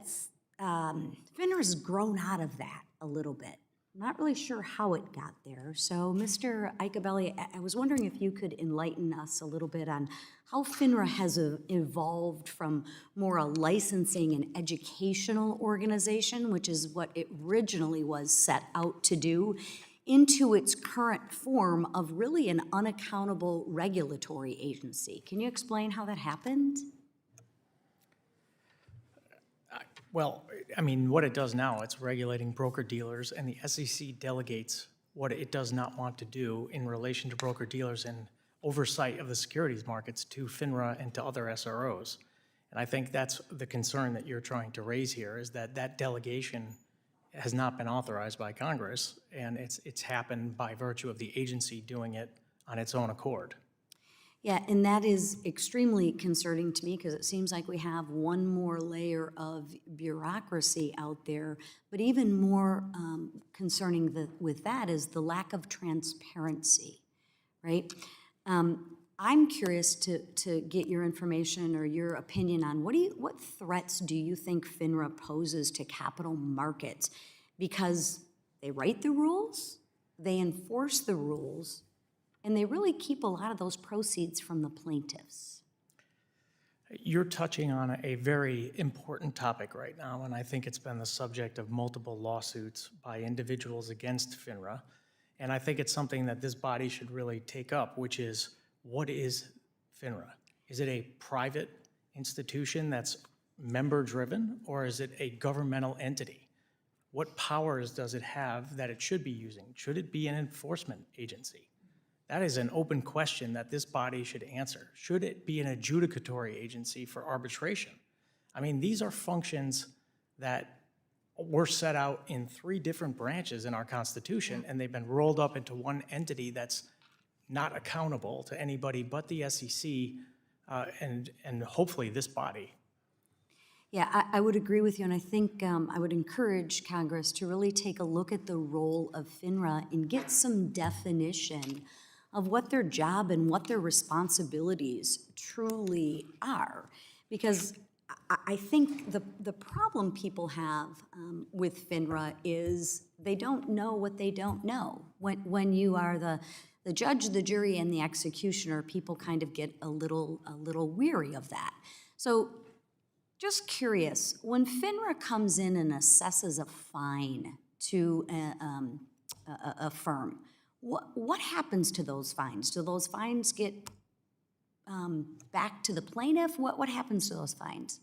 FINRA has grown out of that a little bit. I'm not really sure how it got there. So, Mr. Iacovella, I was wondering if you could enlighten us a little bit on how FINRA has evolved from more a licensing and educational organization, which is what it originally was set out to do, into its current form of really an unaccountable regulatory agency. Can you explain how that happened? Well, I mean, what it does now, it's regulating broker-dealers, and the SEC delegates what it does not want to do in relation to broker-dealers and oversight of the securities markets to FINRA and to other SROs. And I think that's the concern that you're trying to raise here, is that that delegation has not been authorized by Congress, and it's happened by virtue of the agency doing it on its own accord. Yeah, and that is extremely concerning to me because it seems like we have one more layer of bureaucracy out there. But even more concerning with that is the lack of transparency, right? I'm curious to get your information or your opinion on what threats do you think FINRA poses to capital markets? Because they write the rules, they enforce the rules, and they really keep a lot of those proceeds from the plaintiffs. You're touching on a very important topic right now, and I think it's been the subject of multiple lawsuits by individuals against FINRA. And I think it's something that this body should really take up, which is, what is FINRA? Is it a private institution that's member-driven, or is it a governmental entity? What powers does it have that it should be using? Should it be an enforcement agency? That is an open question that this body should answer. Should it be an adjudicatory agency for arbitration? I mean, these are functions that were set out in 3 different branches in our Constitution, and they've been rolled up into one entity that's not accountable to anybody but the SEC and hopefully this body. Yeah, I would agree with you, and I think I would encourage Congress to really take a look at the role of FINRA and get some definition of what their job and what their responsibilities truly are. Because I think the problem people have with FINRA is they don't know what they don't know. When you are the judge, the jury, and the executioner, people kind of get a little weary of that. So just curious, when FINRA comes in and assesses a fine to a firm, what happens to those fines? Do those fines get back to the plaintiff? What happens to those fines?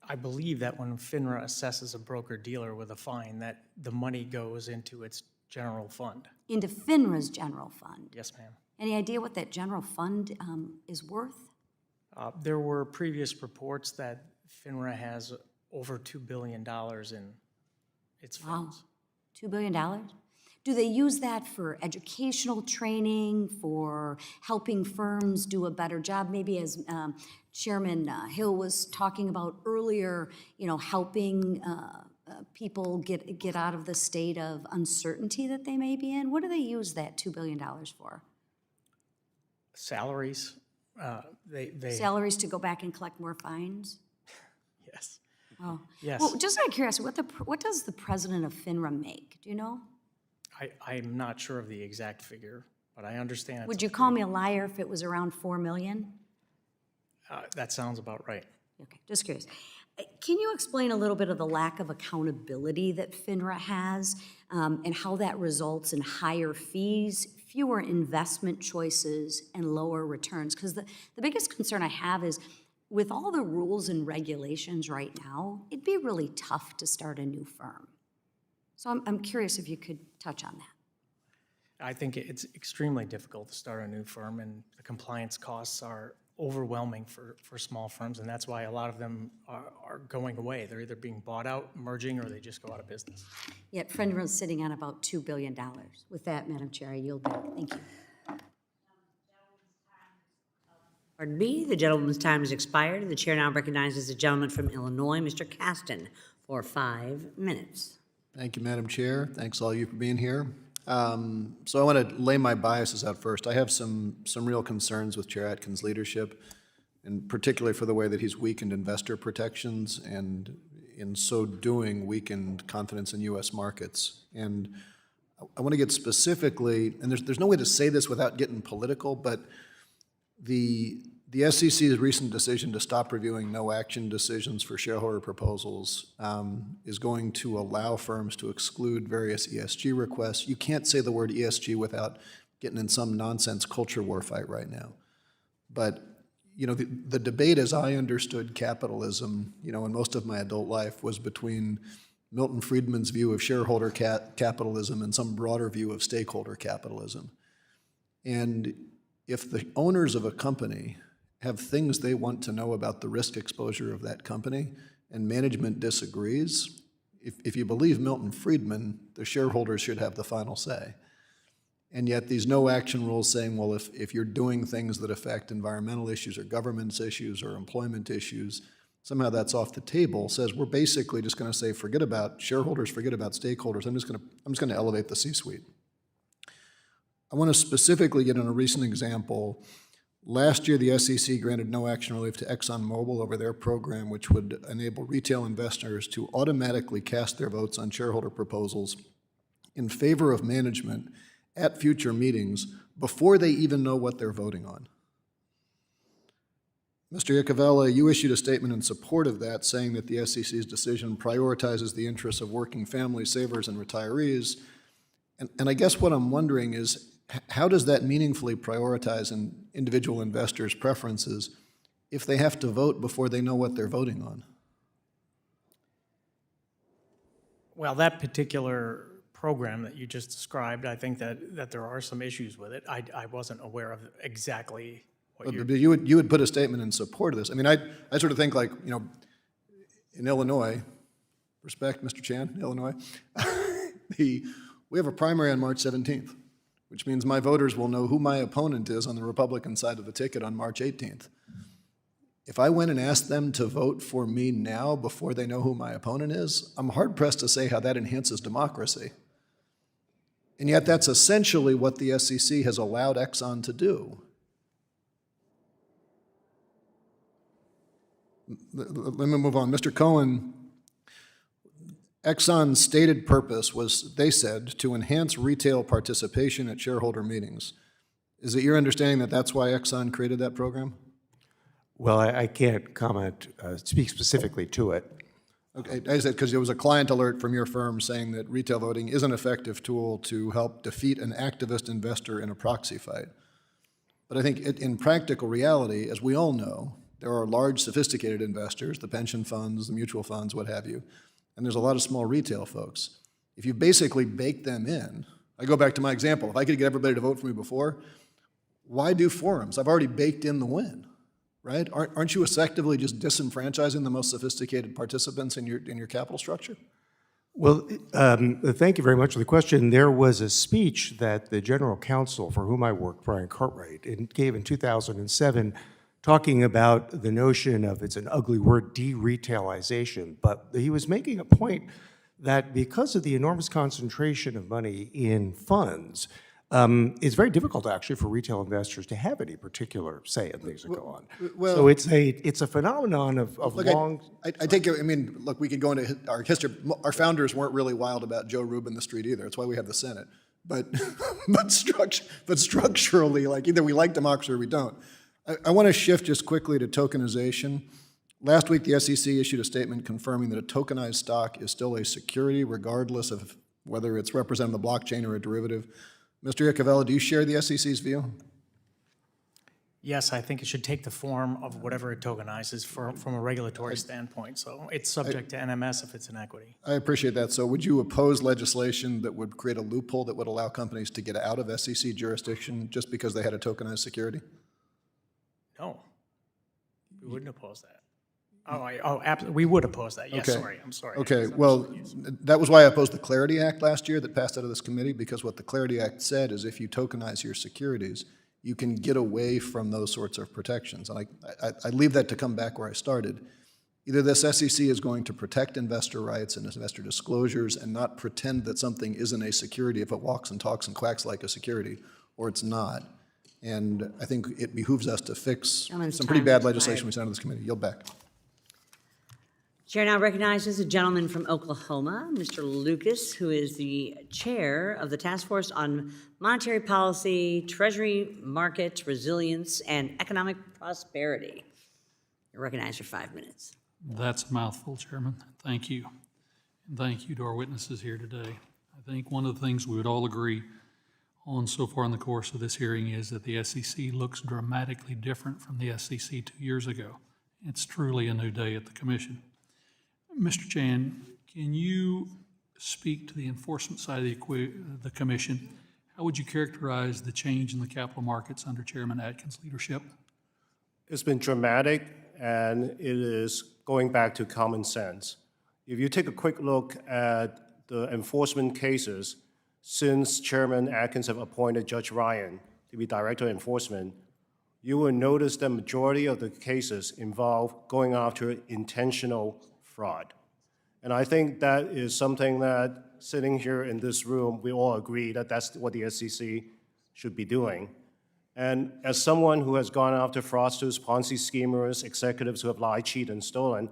I believe that when FINRA assesses a broker-dealer with a fine, that the money goes into its general fund. Into FINRA's general fund? Yes, ma'am. Any idea what that general fund is worth? There were previous reports that FINRA has over $2 billion in its funds. Wow, $2 billion? Do they use that for educational training, for helping firms do a better job? Maybe as Chairman Hill was talking about earlier, helping people get out of the state of uncertainty that they may be in. What do they use that $2 billion for? Salaries. Salaries to go back and collect more fines? Yes. Oh. Yes. Well, just out of curiosity, what does the president of FINRA make? Do you know? I'm not sure of the exact figure, but I understand. Would you call me a liar if it was around $4 million? That sounds about right. Okay, just curious. Can you explain a little bit of the lack of accountability that FINRA has and how that results in higher fees, fewer investment choices and lower returns? Because the biggest concern I have is with all the rules and regulations right now, it'd be really tough to start a new firm. So I'm curious if you could touch on that. I think it's extremely difficult to start a new firm, and the compliance costs are overwhelming for small firms, and that's why a lot of them are going away. They're either being bought out, merging, or they just go out of business. Yet Friend is sitting on about $2 billion. With that, Madam Chair, I yield back. Thank you. Pardon me, the gentleman's time has expired. The chair now recognizes the gentleman from Illinois, Mr. Caston, for 5 minutes. Thank you, Madam Chair. Thanks all of you for being here. So I want to lay my biases out first. I have some real concerns with Chair Atkins' leadership, and particularly for the way that he's weakened investor protections and in so doing weakened confidence in U.S. markets. And I want to get specifically, and there's no way to say this without getting political, but the SEC's recent decision to stop reviewing no-action decisions for shareholder proposals is going to allow firms to exclude various ESG requests. You can't say the word ESG without getting in some nonsense culture war fight right now. But the debate as I understood capitalism, in most of my adult life was between Milton Friedman's view of shareholder capitalism and some broader view of stakeholder capitalism. And if the owners of a company have things they want to know about the risk exposure of that company, and management disagrees, if you believe Milton Friedman, the shareholders should have the final say. And yet these no-action rules saying, well, if you're doing things that affect environmental issues or governance issues or employment issues, somehow that's off the table, says we're basically just going to say, forget about shareholders, forget about stakeholders, I'm just going to elevate the C-suite. I want to specifically get in a recent example. Last year, the SEC granted no-action relief to ExxonMobil over their program, which would enable retail investors to automatically cast their votes on shareholder proposals in favor of management at future meetings before they even know what they're voting on. Mr. Iacovella, you issued a statement in support of that, saying that the SEC's decision prioritizes the interests of working families, savers, and retirees. And I guess what I'm wondering is, how does that meaningfully prioritize an individual investor's preferences if they have to vote before they know what they're voting on? Well, that particular program that you just described, I think that there are some issues with it. I wasn't aware of exactly what you're... But you would put a statement in support of this. I mean, I sort of think like, in Illinois, respect, Mr. Chan, Illinois, we have a primary on March 17th. Which means my voters will know who my opponent is on the Republican side of the ticket on March 18th. If I went and asked them to vote for me now before they know who my opponent is, I'm hard-pressed to say how that enhances democracy. And yet that's essentially what the SEC has allowed Exxon to do. Let me move on. Mr. Cohen, Exxon's stated purpose was, they said, to enhance retail participation at shareholder meetings. Is it your understanding that that's why Exxon created that program? Well, I can't speak specifically to it. Okay, I said because there was a client alert from your firm saying that retail voting is an effective tool to help defeat an activist investor in a proxy fight. But I think in practical reality, as we all know, there are large sophisticated investors, the pension funds, the mutual funds, what have you, and there's a lot of small retail folks. If you basically bake them in, I go back to my example, if I could get everybody to vote for me before, why do forums? I've already baked in the win, right? Aren't you effectively just disenfranchising the most sophisticated participants in your capital structure? Well, thank you very much for the question. There was a speech that the general counsel for whom I worked, Brian Cartwright, gave in 2007 talking about the notion of, it's an ugly word, de-retailization, but he was making a point that because of the enormous concentration of money in funds, it's very difficult actually for retail investors to have any particular say in things that go on. Well, so it's a phenomenon of look, long... I take it, I mean, look, we could go into our history. Our founders weren't really wild about Joe Rubin the street either. That's why we have the Senate. But structurally, like either we like democracy or we don't. I want to shift just quickly to tokenization. Last week, the SEC issued a statement confirming that a tokenized stock is still a security regardless of whether it's representing the blockchain or a derivative. Mr. Iacovella, do you share the SEC's view? Yes, I think it should take the form of whatever it tokenizes from a regulatory standpoint. So it's subject to NMS if it's an equity. I appreciate that. So would you oppose legislation that would create a loophole that would allow companies to get out of SEC jurisdiction just because they had a tokenized security? No, we wouldn't oppose that. Absolutely, we would oppose that. Yes, Okay. sorry, I'm sorry. Okay, well, that was why I opposed the Clarity Act last year that passed out of this committee, because what the Clarity Act said is if you tokenize your securities, you can get away from those sorts of protections. And I leave that to come back where I started. Either this SEC is going to protect investor rights and investor disclosures and not pretend that something isn't a security if it walks and talks and quacks like a security, or it's not. And I think it behooves us to fix Gentleman's some pretty time bad has legislation expired. we sent out of this committee. Yield back. Chair now recognizes a gentleman from Oklahoma, Mr. Lucas, who is the chair of the Task Force on Monetary Policy, Treasury Market Resilience, and Economic Prosperity. You're recognized for 5 minutes. That's a mouthful, Chairman. Thank you. And thank you to our witnesses here today. I think one of the things we would all agree on so far in the course of this hearing is that the SEC looks dramatically different from the SEC 2 years ago. It's truly a new day at the Commission. Mr. Chan, can you speak to the enforcement side of the Commission? How would you characterize the change in the capital markets under Chairman Atkins' leadership? It's been dramatic, and it is going back to common sense. If you take a quick look at the enforcement cases, since Chairman Atkins have appointed Judge Ryan to be Director of Enforcement, you will notice the majority of the cases involve going after intentional fraud. And I think that is something that, sitting here in this room, we all agree that that's what the SEC should be doing. And as someone who has gone after fraudsters, Ponzi schemers, executives who have lied, cheated, and stolen,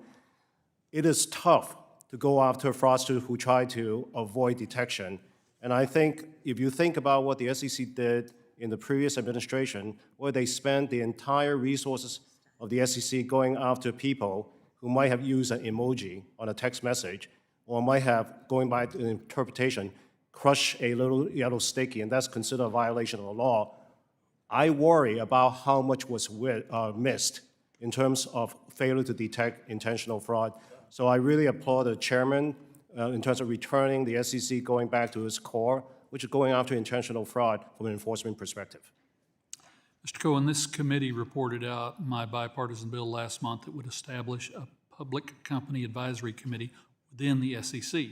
it is tough to go after fraudsters who try to avoid detection. And I think if you think about what the SEC did in the previous administration, where they spent the entire resources of the SEC going after people who might have used an emoji on a text message, or might have, going by the interpretation, crushed a little yellow sticky, and that's considered a violation of the law. I worry about how much was missed in terms of failure to detect intentional fraud. So I really applaud the chairman in terms of returning the SEC going back to its core, which is going after intentional fraud from an enforcement perspective. Mr. Cohen, this committee reported out my bipartisan bill last month that would establish a public company advisory committee within the SEC.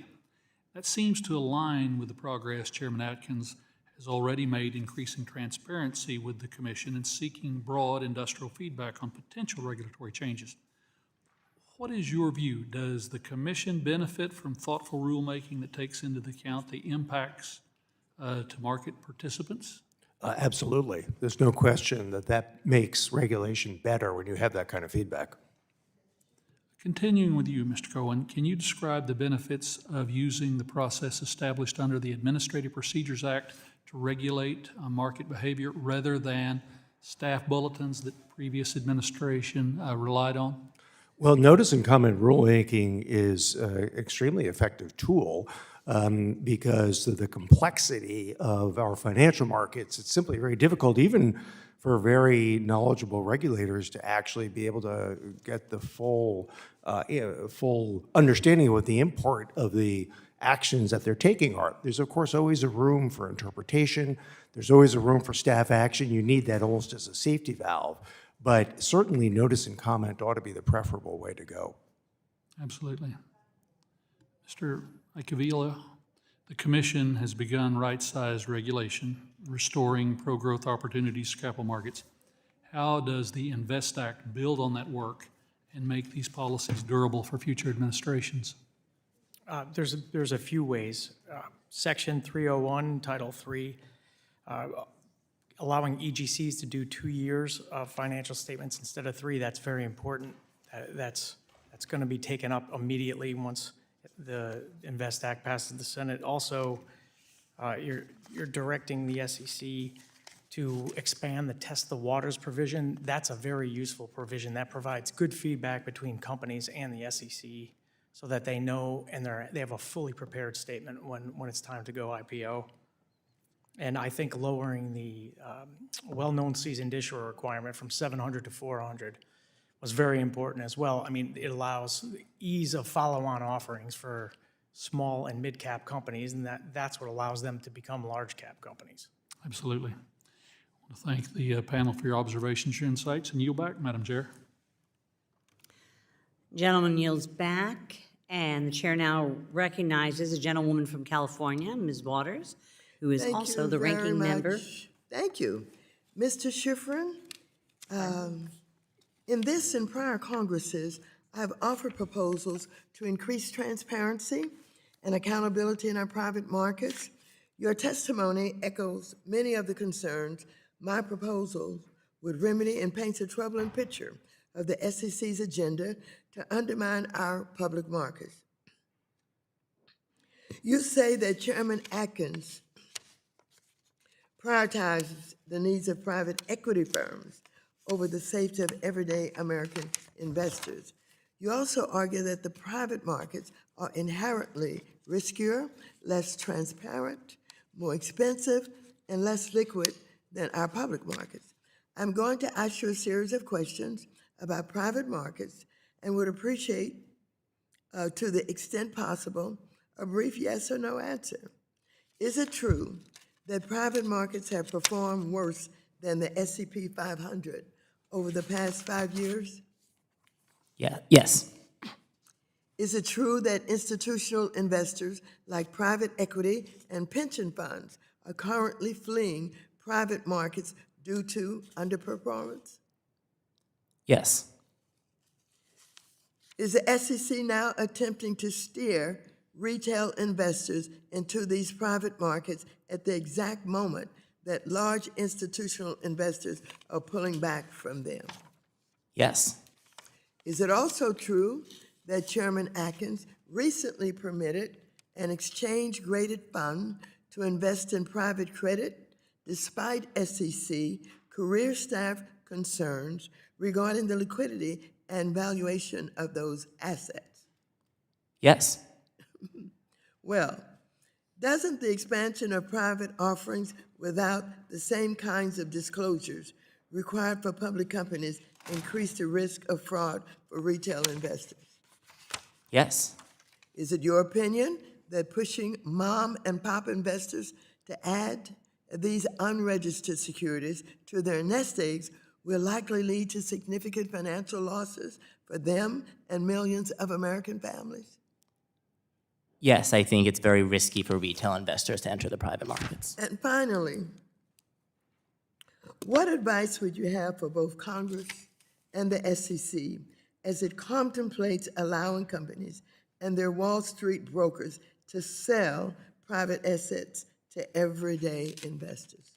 That seems to align with the progress Chairman Atkins has already made increasing transparency with the Commission and seeking broad industrial feedback on potential regulatory changes. What is your view? Does the Commission benefit from thoughtful rulemaking that takes into account the impacts to market participants? Absolutely. There's no question that that makes regulation better when you have that kind of feedback. Continuing with you, Mr. Cohen, can you describe the benefits of using the process established under the Administrative Procedures Act to regulate market behavior rather than staff bulletins that previous administration relied on? Well, notice and comment rulemaking is an extremely effective tool because of the complexity of our financial markets. It's simply very difficult, even for very knowledgeable regulators, to actually be able to get the full understanding of what the import of the actions that they're taking are. There's, of course, always a room for interpretation. There's always a room for staff action. You need that almost as a safety valve. But certainly notice and comment ought to be the preferable way to go. Absolutely. Mr. Iacovella, the Commission has begun right-sized regulation, restoring pro-growth opportunities to capital markets. How does the INVEST Act build on that work and make these policies durable for future administrations? There's a few ways. Section 301, Title III, allowing EGCs to do 2 years of financial statements instead of 3, that's very important. That's going to be taken up immediately once the INVEST Act passes the Senate. Also, you're directing the SEC to expand the test the waters provision. That's a very useful provision. That provides good feedback between companies and the SEC so that they know and they have a fully prepared statement when it's time to go IPO. And I think lowering the well-known seasoned issuer requirement from 700 to 400 was very important as well. I mean, it allows the ease of follow-on offerings for small and mid-cap companies, and that's what allows them to become large-cap companies. Absolutely. I want to thank the panel for your observations, your insights, and yield back, Madam Chair. Gentleman yields back, and the chair now recognizes a gentlewoman from California, Ms. Waters, who is Thank also you the very ranking member. much. Thank you. Mr. Schiffrin, in this and prior Congresses, I've offered proposals to increase transparency and accountability in our private markets. Your testimony echoes many of the concerns my proposals would remedy and paints a troubling picture of the SEC's agenda to undermine our public markets. You say that Chairman Atkins prioritizes the needs of private equity firms over the safety of everyday American investors. You also argue that the private markets are inherently riskier, less transparent, more expensive, and less liquid than our public markets. I'm going to ask you a series of questions about private markets and would appreciate, to the extent possible, a brief yes or no answer. Is it true that private markets have performed worse than the S&P 500 over the past 5 years? Yeah, yes. Is it true that institutional investors like private equity and pension funds are currently fleeing private markets due to underperformance? Yes. Is the SEC now attempting to steer retail investors into these private markets at the exact moment that large institutional investors are pulling back from them? Yes. Is it also true that Chairman Atkins recently permitted an exchange-graded fund to invest in private credit despite SEC career staff concerns regarding the liquidity and valuation of those assets? Yes. Well, doesn't the expansion of private offerings without the same kinds of disclosures required for public companies increase the risk of fraud for retail investors? Yes. Is it your opinion that pushing mom and pop investors to add these unregistered securities to their nest eggs will likely lead to significant financial losses for them and millions of American families? Yes, I think it's very risky for retail investors to enter the private markets. And finally, what advice would you have for both Congress and the SEC as it contemplates allowing companies and their Wall Street brokers to sell private assets to everyday investors?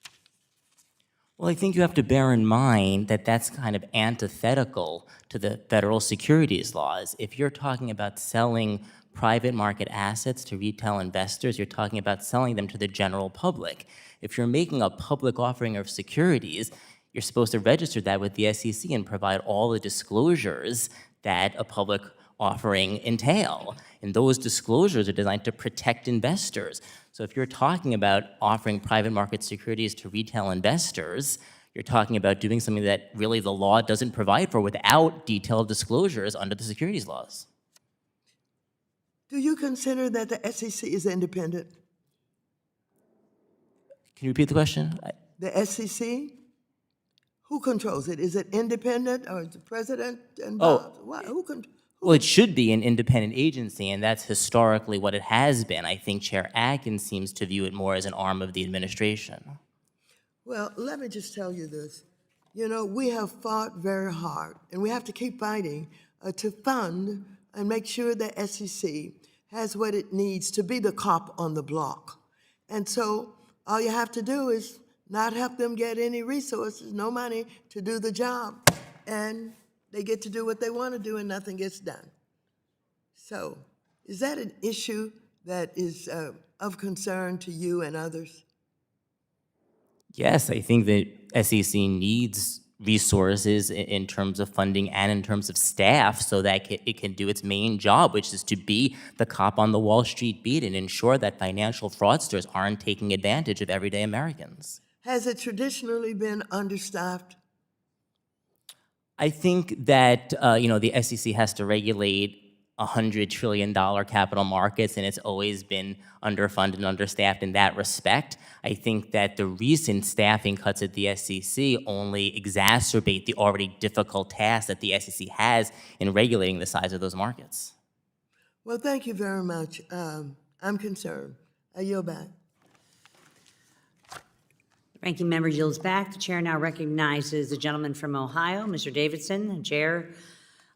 Well, I think you have to bear in mind that that's kind of antithetical to the federal securities laws. If you're talking about selling private market assets to retail investors, you're talking about selling them to the general public. If you're making a public offering of securities, you're supposed to register that with the SEC and provide all the disclosures that a public offering entail. And those disclosures are designed to protect investors. So if you're talking about offering private market securities to retail investors, you're talking about doing something that really the law doesn't provide for without detailed disclosures under the securities laws. Do you consider that the SEC is independent? Can you repeat the question? The SEC? Who controls it? Is it independent or is the president involved? Well, it should be an independent agency, and that's historically what it has been. I think Chair Atkins seems to view it more as an arm of the administration. Well, let me just tell you this. You know, we have fought very hard, and we have to keep fighting to fund and make sure the SEC has what it needs to be the cop on the block. And so all you have to do is not help them get any resources, no money to do the job, and they get to do what they want to do and nothing gets done. So is that an issue that is of concern to you and others? Yes, I think that SEC needs resources in terms of funding and in terms of staff so that it can do its main job, which is to be the cop on the Wall Street beat and ensure that financial fraudsters aren't taking advantage of everyday Americans. Has it traditionally been understaffed? I think that, the SEC has to regulate $100 trillion capital markets, and it's always been underfunded and understaffed in that respect. I think that the recent staffing cuts at the SEC only exacerbate the already difficult task that the SEC has in regulating the size of those markets. Well, thank you very much. I'm concerned. I yield back. The ranking member yields back. The chair now recognizes the gentleman from Ohio, Mr. Davidson, the chair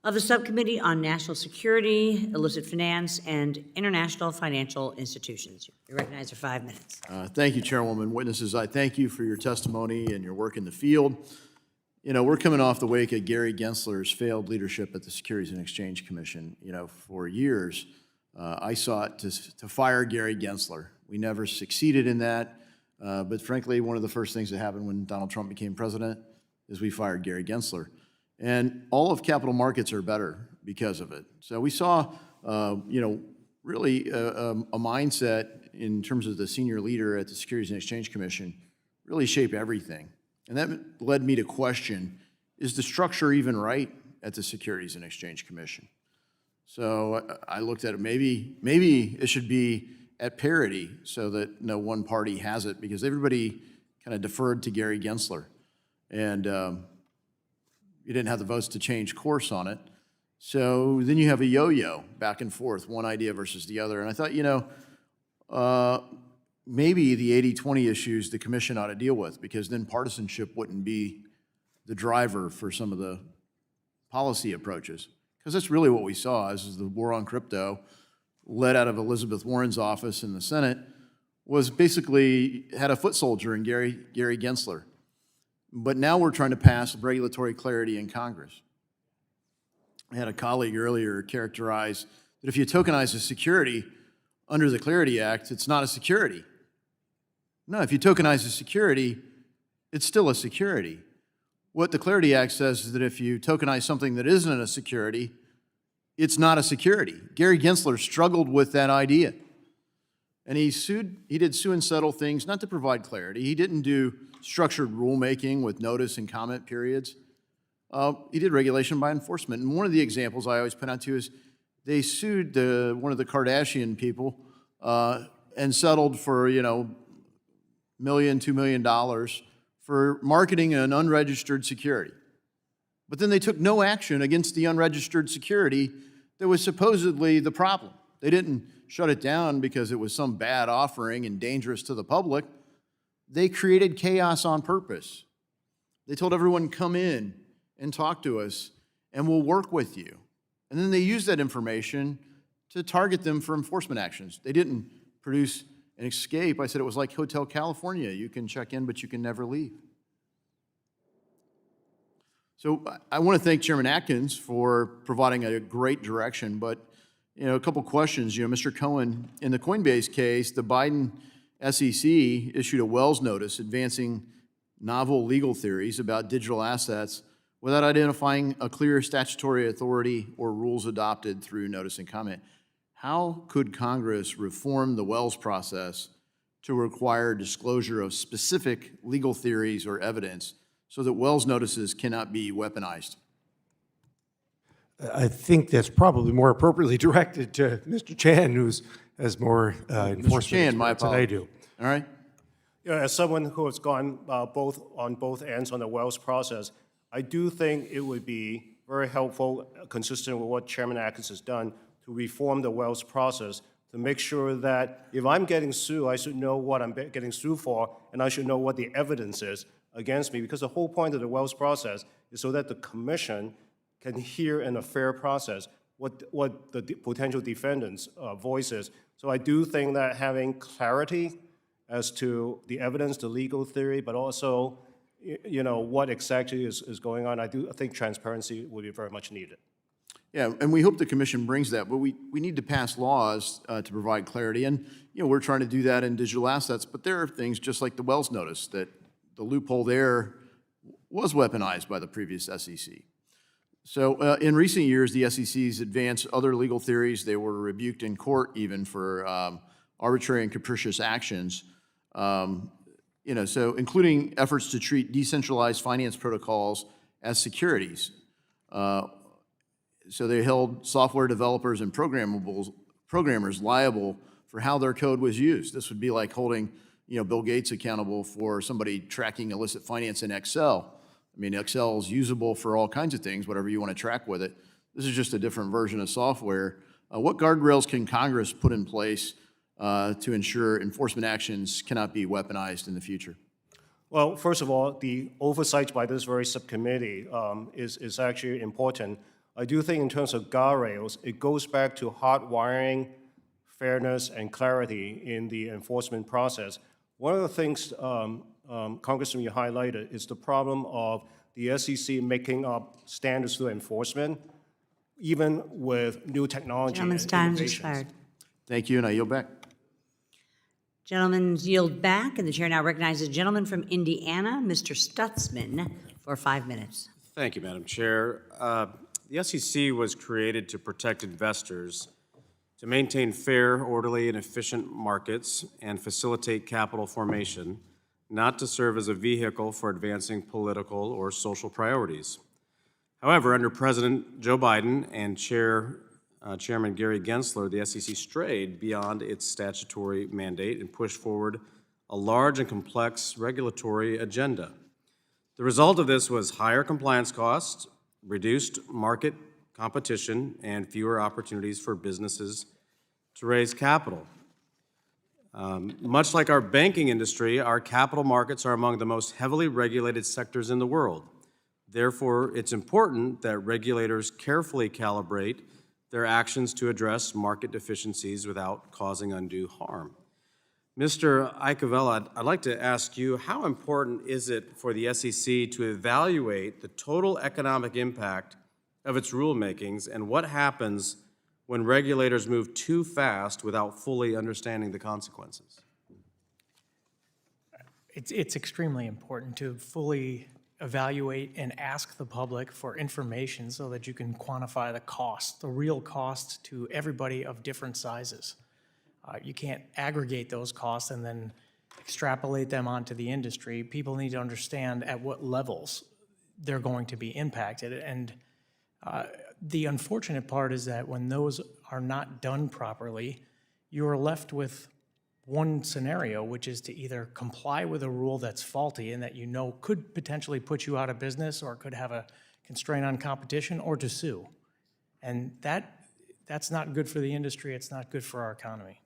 of the Subcommittee on National Security, Illicit Finance, and International Financial Institutions. You're recognized for 5 minutes. Thank you, Chairwoman. Witnesses, I thank you for your testimony and your work in the field. We're coming off the wake of Gary Gensler's failed leadership at the Securities and Exchange Commission. For years, I sought to fire Gary Gensler. We never succeeded in that, but frankly, one of the first things that happened when Donald Trump became president is we fired Gary Gensler. And all of capital markets are better because of it. So we saw, really a mindset in terms of the senior leader at the Securities and Exchange Commission really shape everything. And that led me to question, is the structure even right at the Securities and Exchange Commission? So I looked at it, maybe it should be at parity so that no one party has it, because everybody kind of deferred to Gary Gensler. And you didn't have the votes to change course on it. So then you have a yo-yo back and forth, one idea versus the other. And I thought, maybe the 80-20 issues the commission ought to deal with, because then partisanship wouldn't be the driver for some of the policy approaches. Because that's really what we saw, as the war on crypto, led out of Elizabeth Warren's office in the Senate, was basically had a foot soldier in Gary Gensler. But now we're trying to pass regulatory clarity in Congress. I had a colleague earlier characterize that if you tokenize a security under the Clarity Act, it's not a security. No, if you tokenize a security, it's still a security. What the Clarity Act says is that if you tokenize something that isn't a security, it's not a security. Gary Gensler struggled with that idea. And he did sue and settle things, not to provide clarity. He didn't do structured rulemaking with notice and comment periods. He did regulation by enforcement. And one of the examples I always point out to is they sued one of the Kardashian people and settled for, $1 million, $2 million for marketing an unregistered security. But then they took no action against the unregistered security that was supposedly the problem. They didn't shut it down because it was some bad offering and dangerous to the public. They created chaos on purpose. They told everyone, come in and talk to us, and we'll work with you. And then they used that information to target them for enforcement actions. They didn't produce an escape. I said it was like Hotel California. You can check in, but you can never leave. So I want to thank Chairman Atkins for providing a great direction, but a couple questions. Mr. Cohen, in the Coinbase case, the Biden SEC issued a Wells notice advancing novel legal theories about digital assets without identifying a clear statutory authority or rules adopted through notice and comment. How could Congress reform the Wells process to require disclosure of specific legal theories or evidence so that Wells notices cannot be weaponized? I think that's probably more appropriately directed to Mr. Chan, who has more enforcement Chan, my experience than I do. All right. As someone who has gone on both ends on the Wells process, I do think it would be very helpful, consistent with what Chairman Atkins has done, to reform the Wells process to make sure that if I'm getting sued, I should know what I'm getting sued for, and I should know what the evidence is against me, because the whole point of the Wells process is so that the commission can hear in a fair process what the potential defendants' voice is. So I do think that having clarity as to the evidence, the legal theory, but also what exactly is going on, I think transparency would be very much needed. Yeah, and we hope the commission brings that, but we need to pass laws to provide clarity. And we're trying to do that in digital assets, but there are things just like the Wells notice that the loophole there was weaponized by the previous SEC. So in recent years, the SEC's advanced other legal theories. They were rebuked in court even for arbitrary and capricious actions, so including efforts to treat decentralized finance protocols as securities. So they held software developers and programmers liable for how their code was used. This would be like holding, Bill Gates accountable for somebody tracking illicit finance in Excel. I mean, Excel is usable for all kinds of things, whatever you want to track with it. This is just a different version of software. What guardrails can Congress put in place to ensure enforcement actions cannot be weaponized in the future? Well, first of all, the oversight by this very subcommittee is actually important. I do think in terms of guardrails, it goes back to hardwiring fairness and clarity in the enforcement process. One of the things, Congressman, you highlighted is the problem of the SEC making up standards through enforcement, even with new technology and Gentleman's time has innovations. expired. Thank you, and I yield back. Gentlemen yield back, and the chair now recognizes the gentleman from Indiana, Mr. Stutzman, for 5 minutes. Thank you, Madam Chair. The SEC was created to protect investors, to maintain fair, orderly, and efficient markets, and facilitate capital formation, not to serve as a vehicle for advancing political or social priorities. However, under President Joe Biden and Chairman Gary Gensler, the SEC strayed beyond its statutory mandate and pushed forward a large and complex regulatory agenda. The result of this was higher compliance costs, reduced market competition, and fewer opportunities for businesses to raise capital. Much like our banking industry, our capital markets are among the most heavily regulated sectors in the world. Therefore, it's important that regulators carefully calibrate their actions to address market deficiencies without causing undue harm. Mr. Iacovella, I'd like to ask you, how important is it for the SEC to evaluate the total economic impact of its rulemakings, and what happens when regulators move too fast without fully understanding the consequences? It's extremely important to fully evaluate and ask the public for information so that you can quantify the cost, the real cost to everybody of different sizes. You can't aggregate those costs and then extrapolate them onto the industry. People need to understand at what levels they're going to be impacted. And the unfortunate part is that when those are not done properly, you're left with one scenario, which is to either comply with a rule that's faulty and that you know could potentially put you out of business or could have a constraint on competition, or to sue. And that's not good for the industry. It's not good for our economy.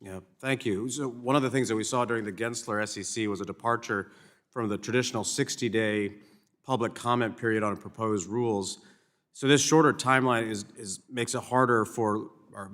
Yeah, thank you. So one of the things that we saw during the Gensler SEC was a departure from the traditional 60-day public comment period on proposed rules. So this shorter timeline makes it harder for, or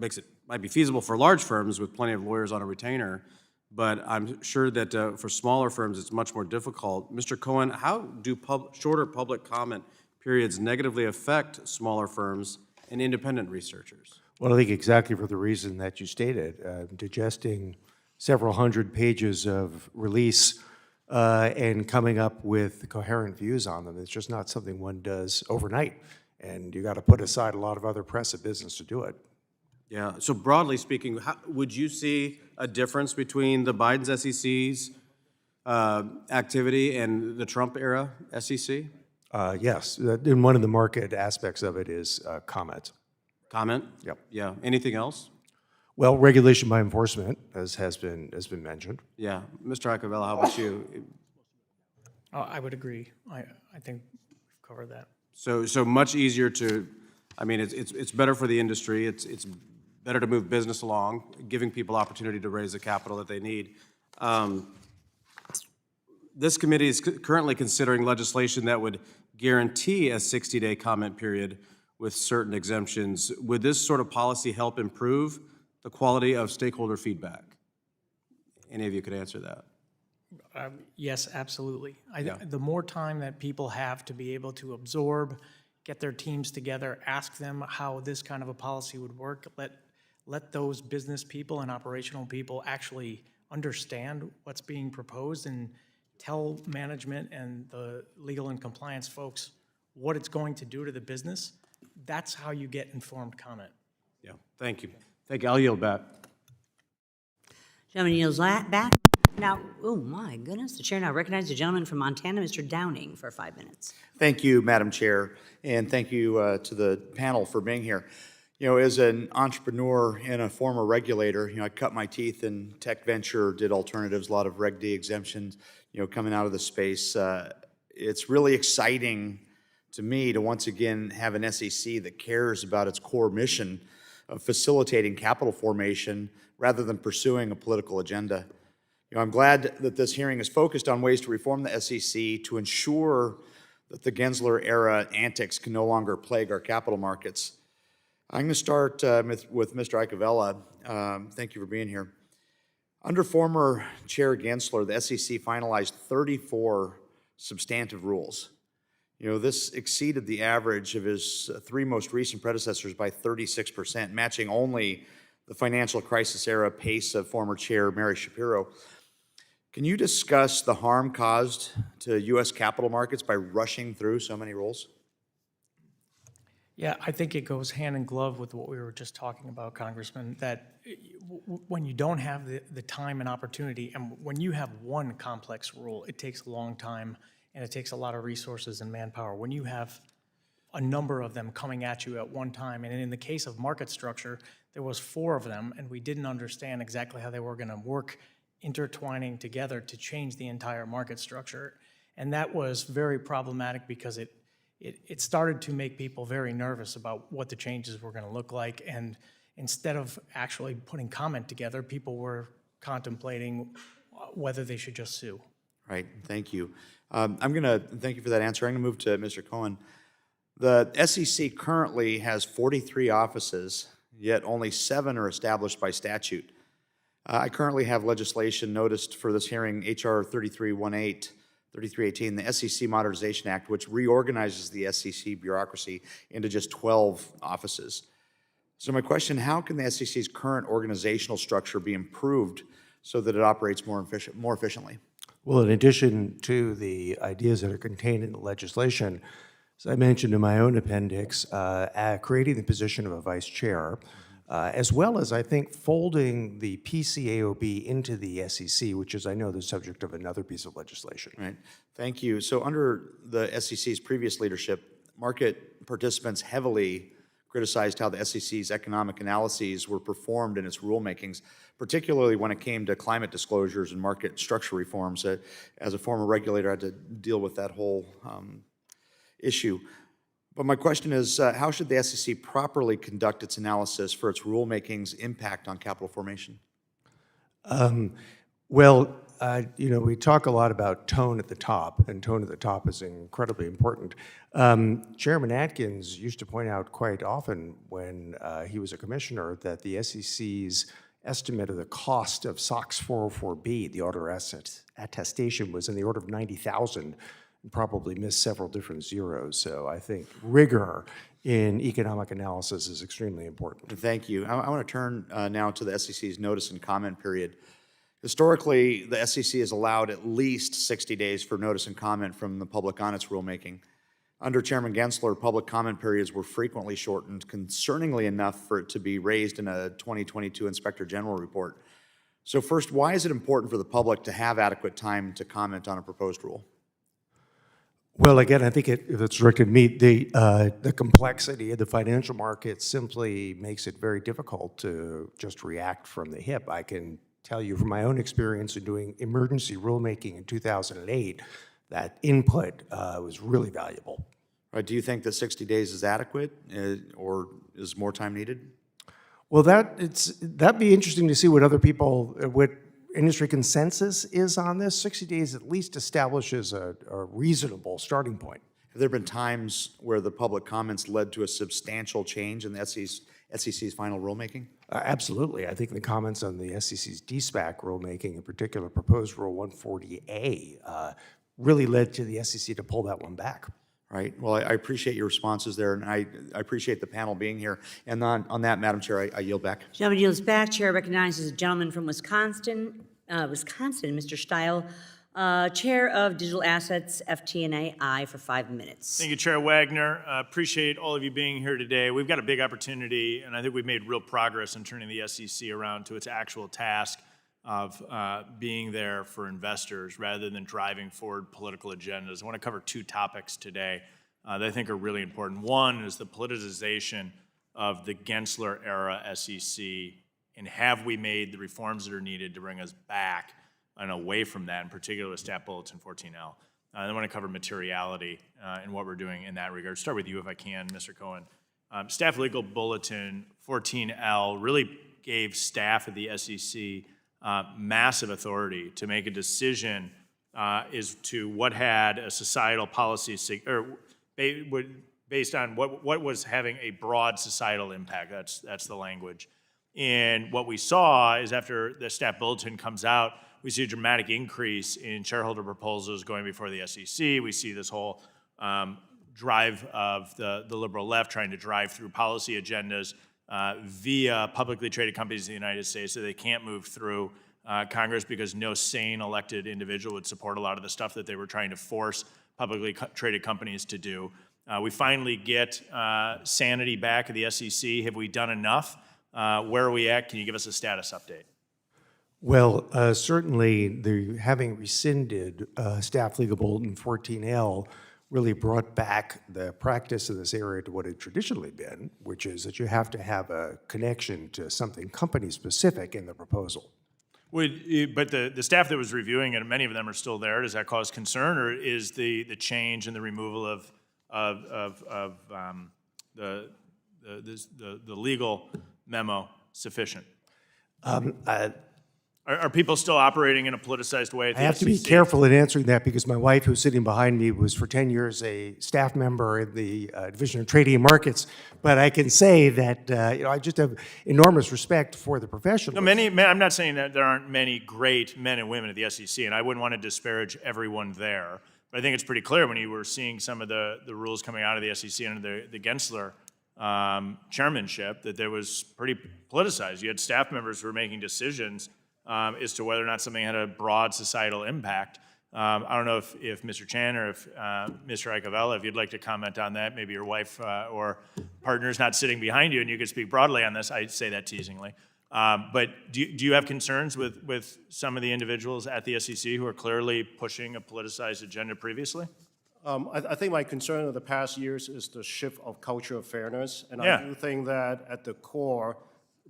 might be feasible for large firms with plenty of lawyers on a retainer, but I'm sure that for smaller firms it's much more difficult. Mr. Cohen, how do shorter public comment periods negatively affect smaller firms and independent researchers? Well, I think exactly for the reason that you stated, digesting several hundred pages of release and coming up with coherent views on them. It's just not something one does overnight, and you got to put aside a lot of other press of business to do it. Yeah, so broadly speaking, would you see a difference between the Biden's SEC's activity and the Trump era SEC? Yes, and one of the market aspects of it is comment. Comment? Yep. Yeah, anything else? Well, regulation by enforcement, as has been mentioned. Yeah, Mr. Iacovella, how about you? I would agree. I think we've covered that. So much easier to, I mean, it's better for the industry. It's better to move business along, giving people opportunity to raise the capital that they need. This committee is currently considering legislation that would guarantee a 60-day comment period with certain exemptions. Would this sort of policy help improve the quality of stakeholder feedback? Any of you could answer that. Yes, absolutely. The more time that people have to be able to absorb, get their teams together, ask them how this kind of a policy would work, let those business people and operational people actually understand what's being proposed, and tell management and the legal and compliance folks what it's going to do to the business, that's how you get informed comment. Yeah, thank you. Thank you. I'll yield back. Gentleman yields back. Now, oh my goodness, the chair now recognizes the gentleman from Montana, Mr. Downing, for 5 minutes. Thank you, Madam Chair, and thank you to the panel for being here. You know, as an entrepreneur and a former regulator, I cut my teeth in tech venture, did alternatives, a lot of Reg D exemptions, coming out of the space. It's really exciting to me to once again have an SEC that cares about its core mission of facilitating capital formation rather than pursuing a political agenda. I'm glad that this hearing is focused on ways to reform the SEC to ensure that the Gensler-era antics can no longer plague our capital markets. I'm going to start with Mr. Iacovella. Thank you for being here. Under former Chair Gensler, the SEC finalized 34 substantive rules. This exceeded the average of his three most recent predecessors by 36%, matching only the financial crisis era pace of former Chair Mary Shapiro. Can you discuss the harm caused to U.S. capital markets by rushing through so many rules? Yeah, I think it goes hand in glove with what we were just talking about, Congressman, that when you don't have the time and opportunity, and when you have one complex rule, it takes a long time and it takes a lot of resources and manpower. When you have a number of them coming at you at one time, and in the case of market structure, there was 4 of them, and we didn't understand exactly how they were going to work intertwining together to change the entire market structure. And that was very problematic because it started to make people very nervous about what the changes were going to look like. And instead of actually putting comment together, people were contemplating whether they should just sue. Right, thank you. Thank you for that answer. I'm going to move to Mr. Cohen. The SEC currently has 43 offices, yet only 7 are established by statute. I currently have legislation noticed for this hearing, H.R. 3318, the SEC Modernization Act, which reorganizes the SEC bureaucracy into just 12 offices. So my question, how can the SEC's current organizational structure be improved so that it operates more efficiently? Well, in addition to the ideas that are contained in the legislation, as I mentioned in my own appendix, creating the position of a vice chair, as well as, I think, folding the PCAOB into the SEC, which is, I know, the subject of another piece of legislation. Right, thank you. So under the SEC's previous leadership, market participants heavily criticized how the SEC's economic analyses were performed in its rulemakings, particularly when it came to climate disclosures and market structure reforms. As a former regulator, I had to deal with that whole issue. But my question is, how should the SEC properly conduct its analysis for its rulemaking's impact on capital formation? We talk a lot about tone at the top, and tone at the top is incredibly important. Chairman Watkins used to point out quite often when he was a commissioner that the SEC's estimate of the cost of SOX 404B, the order asset attestation, was in the order of $90,000. Probably missed several different zeros. So I think rigor in economic analysis is extremely important. Thank you. I want to turn now to the SEC's notice and comment period. Historically, the SEC has allowed at least 60 days for notice and comment from the public on its rulemaking. Under Chairman Gensler, public comment periods were frequently shortened, concerningly enough for it to be raised in a 2022 Inspector General report. So first, why is it important for the public to have adequate time to comment on a proposed rule? Well, again, I think if it's directed at me, the complexity of the financial market simply makes it very difficult to just react from the hip. I can tell you from my own experience in doing emergency rulemaking in 2008, that input was really valuable. Do you think that 60 days is adequate, or is more time needed? Well, that'd be interesting to see what other people, what industry consensus is on this. 60 days at least establishes a reasonable starting point. Have there been times where the public comments led to a substantial change in the SEC's final rulemaking? Absolutely. I think the comments on the SEC's DSPAC rulemaking, in particular proposed Rule 140A, really led to the SEC to pull that one back. Right. Well, I appreciate your responses there, and I appreciate the panel being here. And on that, Madam Chair, I yield back. Gentleman yields back. Chair recognizes a gentleman from Wisconsin, Mr. Steil Chair of Digital Assets, FT&A, for 5 minutes. Thank you, Chair Wagner. Appreciate all of you being here today. We've got a big opportunity, and I think we've made real progress in turning the SEC around to its actual task of being there for investors rather than driving forward political agendas. I want to cover 2 topics today that I think are really important. One is the politicization of the Gensler-era SEC, and have we made the reforms that are needed to bring us back and away from that, in particular with Staff Bulletin 14L. I want to cover materiality and what we're doing in that regard. Start with you, if I can, Mr. Cohen. Staff Legal Bulletin 14L really gave staff at the SEC massive authority to make a decision as to what had a societal policy, or based on what was having a broad societal impact. That's the language. And what we saw is after the staff bulletin comes out, we see a dramatic increase in shareholder proposals going before the SEC. We see this whole drive of the liberal left trying to drive through policy agendas via publicly traded companies in the United States so they can't move through Congress because no sane elected individual would support a lot of the stuff that they were trying to force publicly traded companies to do. We finally get sanity back at the SEC. Have we done enough? Where are we at? Can you give us a status update? Well, certainly the having rescinded Staff Legal Bulletin 14L really brought back the practice in this area to what it traditionally been, which is that you have to have a connection to something company-specific in the proposal. But the staff that was reviewing it, many of them are still there. Does that cause concern, or is the change and the removal of the legal memo sufficient? Are people still operating in a politicized way at the I have to be SEC? careful in answering that because my wife, who's sitting behind me, was for 10 years a staff member in the Division of Trading and Markets. But I can say that I just have enormous respect for the professionals. No, I'm not saying that there aren't many great men and women at the SEC, and I wouldn't want to disparage everyone there. But I think it's pretty clear when you were seeing some of the rules coming out of the SEC under the Gensler chairmanship that there was pretty politicized. You had staff members who were making decisions as to whether or not something had a broad societal impact. I don't know if Mr. Chan or if Mr. Iacovella, if you'd like to comment on that, maybe your wife or partner is not sitting behind you and you could speak broadly on this. I say that teasingly. But do you have concerns with some of the individuals at the SEC who are clearly pushing a politicized agenda previously? I think my concern of the past years is the shift of culture of fairness. And Yeah. I do think that at the core,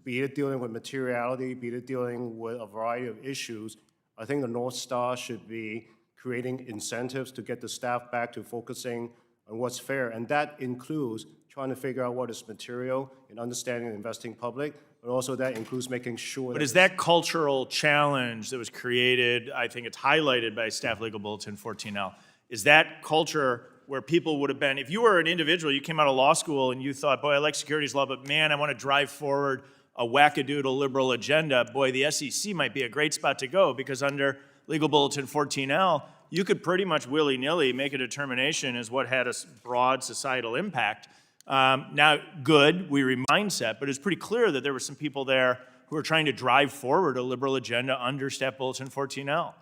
be it dealing with materiality, be it dealing with a variety of issues, I think the North Star should be creating incentives to get the staff back to focusing on what's fair. And that includes trying to figure out what is material and understanding the investing public, but also that includes making sure But is that cultural challenge that was created, I think it's highlighted by Staff Legal Bulletin 14L, is that culture where people would have been, if you were an individual, you came out of law school and you thought, boy, I like securities law, but man, I want to drive forward a wackadoodle liberal agenda, boy, the SEC might be a great spot to go because under Legal Bulletin 14L, you could pretty much willy-nilly make a determination as what had a broad societal impact. Now, good, we mindset, but it's pretty clear that there were some people there who were trying to drive forward a liberal agenda under Staff Bulletin 14L.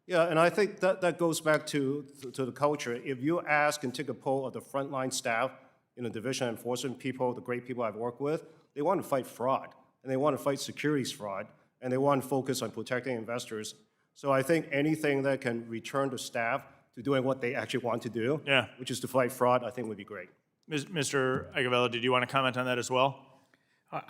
Yeah, and I think that goes back to the culture. If you ask and take a poll of the frontline staff in the Division of Enforcement people, the great people I've worked with, they want to fight fraud, and they want to fight securities fraud, and they want to focus on protecting investors. So I think anything that can return the staff to doing what they actually want to do, which is to fight fraud, I think would be great. Mr. Iacovella, did you want to comment on that as well?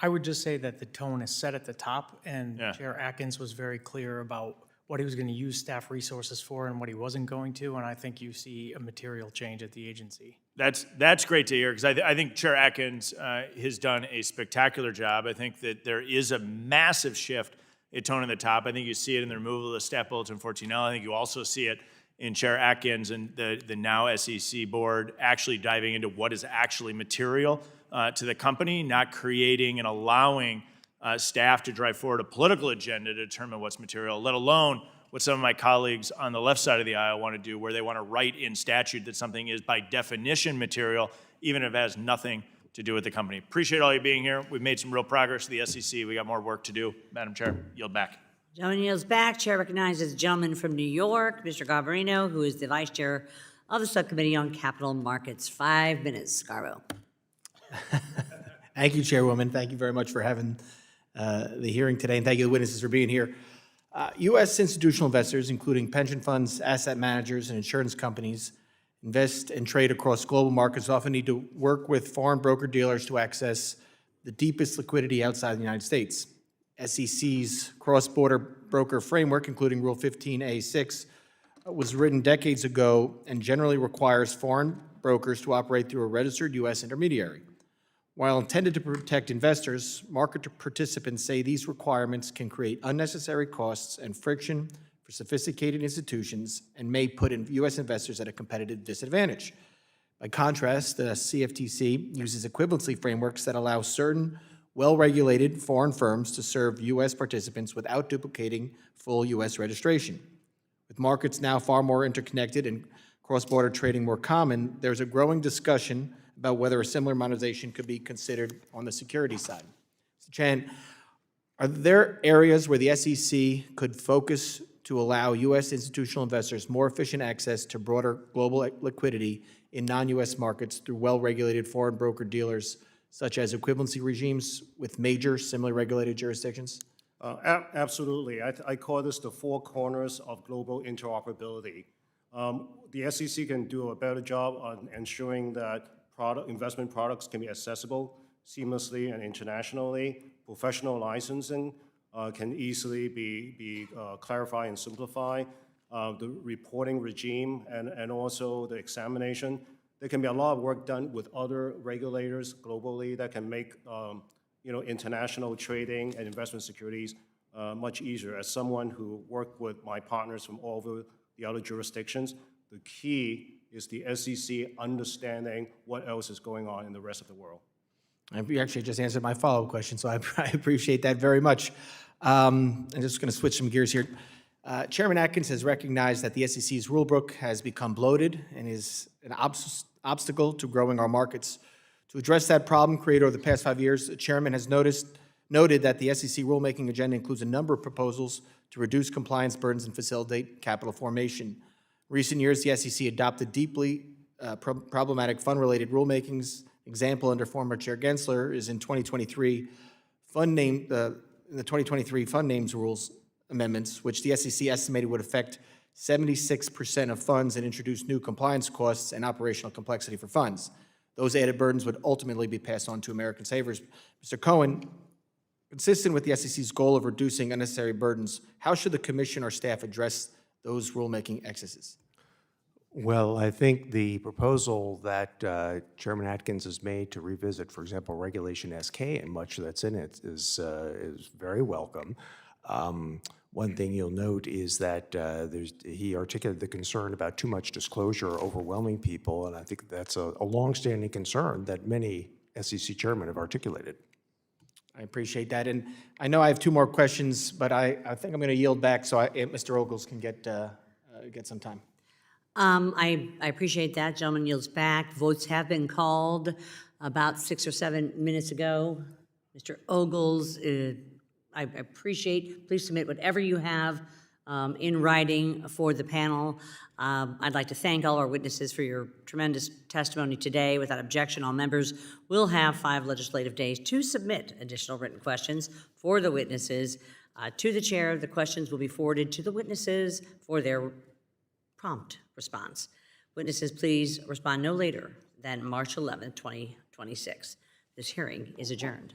I would just say that the tone is set at the top, and Chair Atkins was very clear about what he was going to use staff resources for and what he wasn't going to, and I think you see a material change at the agency. That's great to hear, because I think Chair Atkins has done a spectacular job. I think that there is a massive shift in tone at the top. I think you see it in the removal of the Staff Bulletin 14L. I think you also see it in Chair Atkins and the now SEC board actually diving into what is actually material to the company, not creating and allowing staff to drive forward a political agenda to determine what's material, let alone what some of my colleagues on the left side of the aisle want to do, where they want to write in statute that something is by definition material, even if it has nothing to do with the company. Appreciate all you being here. We've made some real progress to the SEC. We got more work to do. Madam Chair, yield back. Gentleman yields back. Chair recognizes the gentleman from New York, Mr. Garbarino, who is the Vice Chair of the Subcommittee on Capital Markets. 5 minutes, Garbo. Thank you, Chairwoman. Thank you very much for having the hearing today, and thank you to the witnesses for being here. U.S. institutional investors, including pension funds, asset managers, and insurance companies, invest and trade across global markets, often need to work with foreign broker-dealers to access the deepest liquidity outside the United States. SEC's cross-border broker framework, including Rule 15a-6, was written decades ago and generally requires foreign brokers to operate through a registered U.S. intermediary. While intended to protect investors, market participants say these requirements can create unnecessary costs and friction for sophisticated institutions and may put U.S. investors at a competitive disadvantage. By contrast, the CFTC uses equivalency frameworks that allow certain well-regulated foreign firms to serve U.S. participants without duplicating full U.S. registration. With markets now far more interconnected and cross-border trading more common, there's a growing discussion about whether a similar monetization could be considered on the security side. Mr. Chan, are there areas where the SEC could focus to allow U.S. institutional investors more efficient access to broader global liquidity in non-U.S. markets through well-regulated foreign broker-dealers, such as equivalency regimes with major similarly regulated jurisdictions? Absolutely. I call this the four corners of global interoperability. The SEC can do a better job on ensuring that investment products can be accessible seamlessly and internationally. Professional licensing can easily be clarified and simplified. The reporting regime and also the examination. There can be a lot of work done with other regulators globally that can make international trading and investment securities much easier. As someone who worked with my partners from all over the other jurisdictions, the key is the SEC understanding what else is going on in the rest of the world. You actually just answered my follow-up question, so I appreciate that very much. I'm just going to switch some gears here. Chairman Watkins has recognized that the SEC's rulebook has become bloated and is an obstacle to growing our markets. To address that problem created over the past 5 years, the chairman has noted that the SEC rulemaking agenda includes a number of proposals to reduce compliance burdens and facilitate capital formation. In recent years, the SEC adopted deeply problematic fund-related rulemakings. Example under former Chair Gensler is in 2023 the 2023 fund names rules amendments, which the SEC estimated would affect 76% of funds and introduce new compliance costs and operational complexity for funds. Those added burdens would ultimately be passed on to American savers. Mr. Cohen, consistent with the SEC's goal of reducing unnecessary burdens, how should the commission or staff address those rulemaking excesses? Well, I think the proposal that Chairman Watkins has made to revisit, for example, Regulation SK and much that's in it is very welcome. One thing you'll note is that he articulated the concern about too much disclosure overwhelming people, and I think that's a longstanding concern that many SEC chairmen have articulated. I appreciate that, and I know I have two more questions, but I think I'm going to yield back so Mr. Ogles can get some time. I appreciate that. Gentleman yields back. Votes have been called about 6 or 7 minutes ago. Mr. Ogles, I appreciate, please submit whatever you have in writing for the panel. I'd like to thank all our witnesses for your tremendous testimony today. Without objection, all members will have 5 legislative days to submit additional written questions for the witnesses to the chair. The questions will be forwarded to the witnesses for their prompt response. Witnesses, please respond no later than March 11, 2026. This hearing is adjourned.